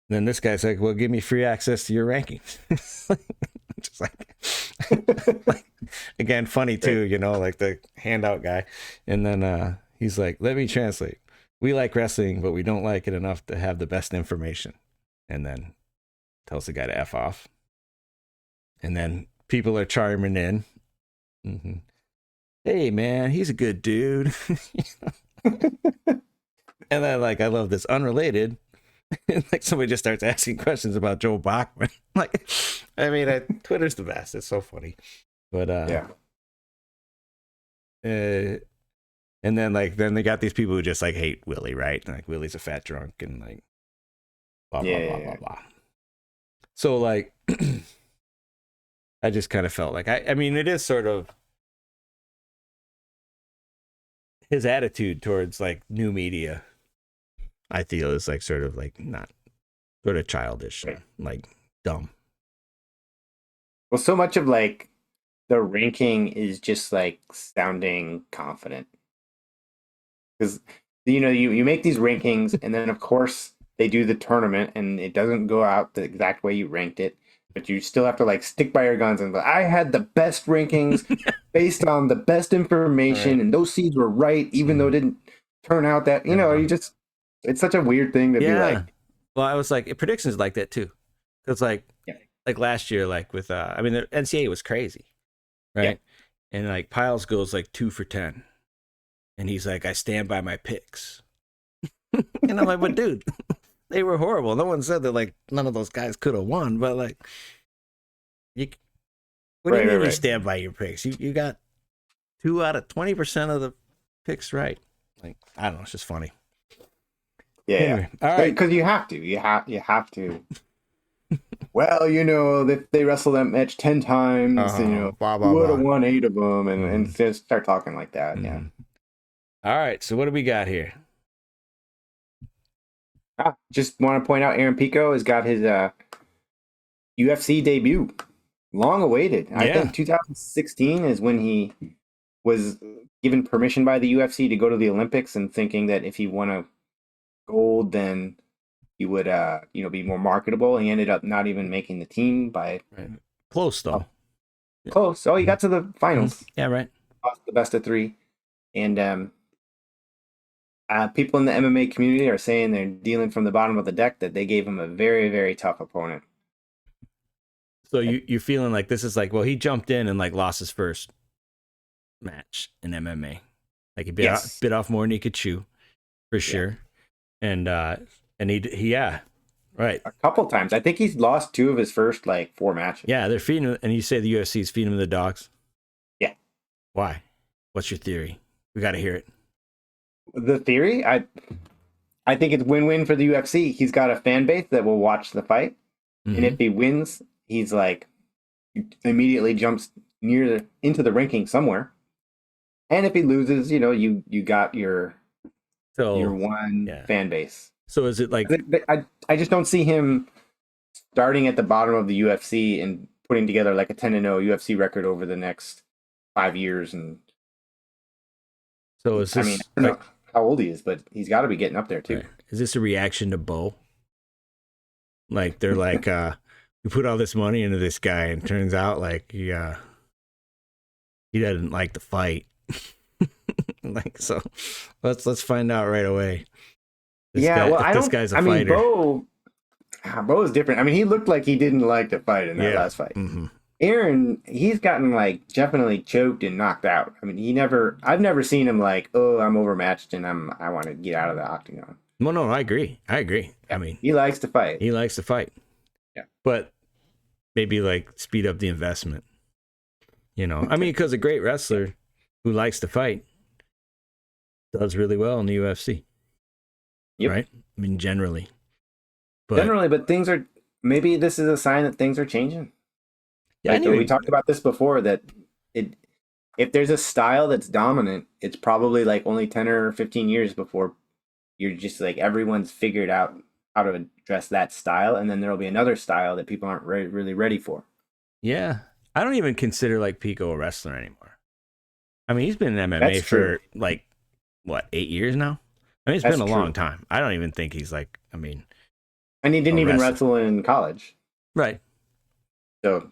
A: then this guy's like, well, give me free access to your rankings. Just like again, funny too, you know, like the handout guy. And then he's like, let me translate. We like wrestling, but we don't like it enough to have the best information. And then tells the guy to F off. And then people are chiming in. Mm-hmm. Hey man, he's a good dude. And then like I love this unrelated. Like somebody just starts asking questions about Joe Bachman. Like, I mean, Twitter's the best. It's so funny. But and then they got these people who just like hate Willie, right? Like Willie's a fat drunk and like blah blah blah blah blah. So like, I just kind of felt like I mean, it is sort of his attitude towards like new media. I feel is like sort of like not sort of childish, like dumb.
B: Well, so much of like the ranking is just like sounding confident. Because, you know, you make these rankings and then of course they do the tournament and it doesn't go out the exact way you ranked it. But you still have to like stick by your guns and go, I had the best rankings based on the best information and those seeds were right, even though it didn't turn out that, you know, you just, it's such a weird thing to be like.
A: Well, I was like, predictions like that too. Because like last year, like with, I mean, the NCAA was crazy, right? Yeah. And like Piles goes like 2 for 10. And he's like, I stand by my picks. And I'm like, but dude, they were horrible. No one said that like none of those guys could have won, but like, what do you mean you stand by your picks? You got 2 out of 20% of the picks right. Like, I don't know, it's just funny.
B: Yeah, anyway, all right. Because you have to. Well, you know, if they wrestle that match 10 times, you know, would have won 8 of them, and just start talking like that. Yeah.
A: All right. So what do we got here?
B: Just want to point out, Aaron Pico has got his UFC debut, long awaited. Yeah. I think 2016 is when he was given permission by the UFC to go to the Olympics, and thinking that if he won a gold, then he would you know, be more marketable. He ended up not even making the team by
A: close though.
B: Close. Oh, he got to the finals.
A: Yeah, right.
B: Lost the best of 3. And people in the MMA community are saying they're dealing from the bottom of the deck, that they gave him a very, very tough opponent.
A: So you're feeling like this is like, well, he jumped in and like lost his first match in MMA. Like he bit off more than he could chew, for sure. And he right.
B: A couple times. I think he's lost 2 of his first like 4 matches.
A: Yeah, they're feeding him, and you say the UFC is feeding him the dogs?
B: Yeah.
A: Why? What's your theory? We got to hear it.
B: The theory? I think it's win-win for the UFC. He's got a fan base that will watch the fight. Mm-hmm. And if he wins, he's like immediately jumps into the ranking somewhere. And if he loses, you know, you got your one fan base.
A: So is it like
B: I just don't see him starting at the bottom of the UFC and putting together like a 10-0 UFC record over the next 5 years. And
A: so is this,
B: I mean, I don't know how old he is, but he's got to be getting up there too.
A: Right. Is this a reaction to Bo? Like they're like, we put all this money into this guy, and turns out like he doesn't like the fight. Like, so let's find out right away. This guy's a fighter.
B: Bo is different. I mean, he looked like he didn't like to fight in that last fight.
A: Mm-hmm.
B: Aaron, he's gotten like definitely choked and knocked out. I mean, I've never seen him like, oh, I'm overmatched and I want to get out of the octagon.
A: Well, no, I agree. I mean,
B: he likes to fight.
A: Yeah. But maybe like speed up the investment. You know, I mean, because a great wrestler who likes to fight does really well in the UFC.
B: Yep.
A: Right? I mean, generally.
B: But things are, maybe this is a sign that things are changing. Yeah, like, we talked about this before, that if there's a style that's dominant, it's probably like only 10 or 15 years before you're just like, everyone's figured out how to address that style, and then there'll be another style that people aren't really ready for.
A: Yeah. I don't even consider like Pico a wrestler anymore. I mean, he's been in MMA for like, what, 8 years now? I mean, it's
B: That's
A: been a
B: true.
A: long time. I don't even think he's like, I mean.
B: And he didn't even wrestle in college.
A: Right.
B: So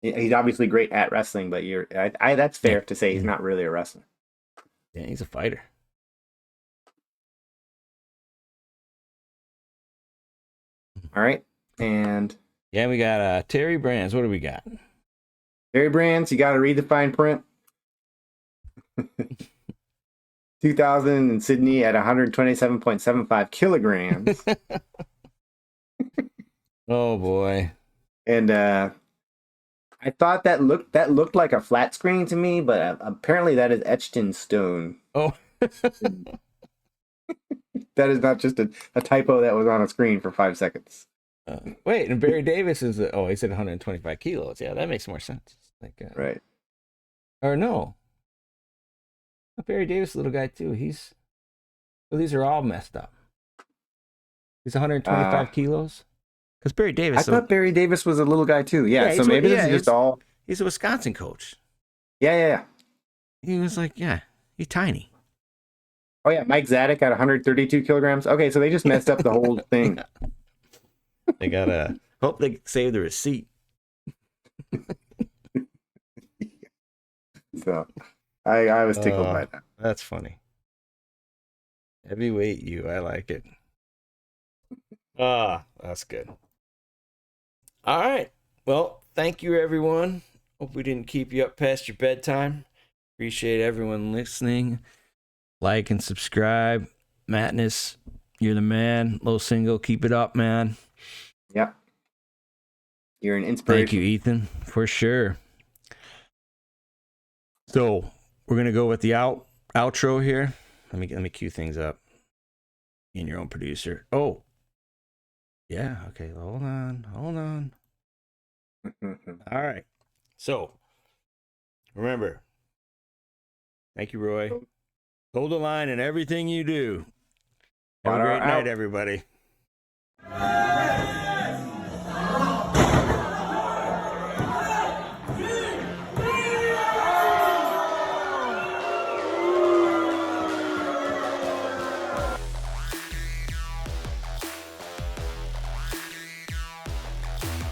B: he's obviously great at wrestling, but that's fair to say he's not really a wrestler.
A: Yeah, he's a fighter.
B: All right. And
A: yeah, we got Terry Brands. What do we got?
B: Terry Brands, you got to read the fine print. 2000 in Sydney at 127.75 kilograms.
A: Oh boy.
B: And I thought that looked like a flat screen to me, but apparently that is etched in stone.
A: Oh.
B: That is not just a typo that was on a screen for 5 seconds.
A: Wait, and Barry Davis is he said 125 kilos. Yeah, that makes more sense. Like
B: right.
A: Or no. Barry Davis, little guy too. These are all messed up. He's 125 kilos. Because Barry Davis.
B: I thought Barry Davis was a little guy too. Yeah, so maybe this is just all.
A: He's a Wisconsin coach.
B: Yeah.
A: He was like, he's tiny.
B: Oh yeah, Mike Zadek at 132 kilograms. Okay, so they just messed up the whole thing.
A: They gotta hope they save the receipt.
B: So, I was tickled by that.
A: That's funny. Heavyweight you, I like it. That's good. All right. Well, thank you, everyone. Hope we didn't keep you up past your bedtime. Appreciate everyone listening. Like and subscribe. Madness, you're the man. Low single, keep it up, man.
B: Yep. You're an inspiration.
A: Thank you, Ethan, for sure. So we're gonna go with the outro here. Let me cue things up. In your own producer. Oh. Yeah, okay. Hold on. All right. So remember, thank you, Roy. Hold the line in everything you do. Have a great night, everybody.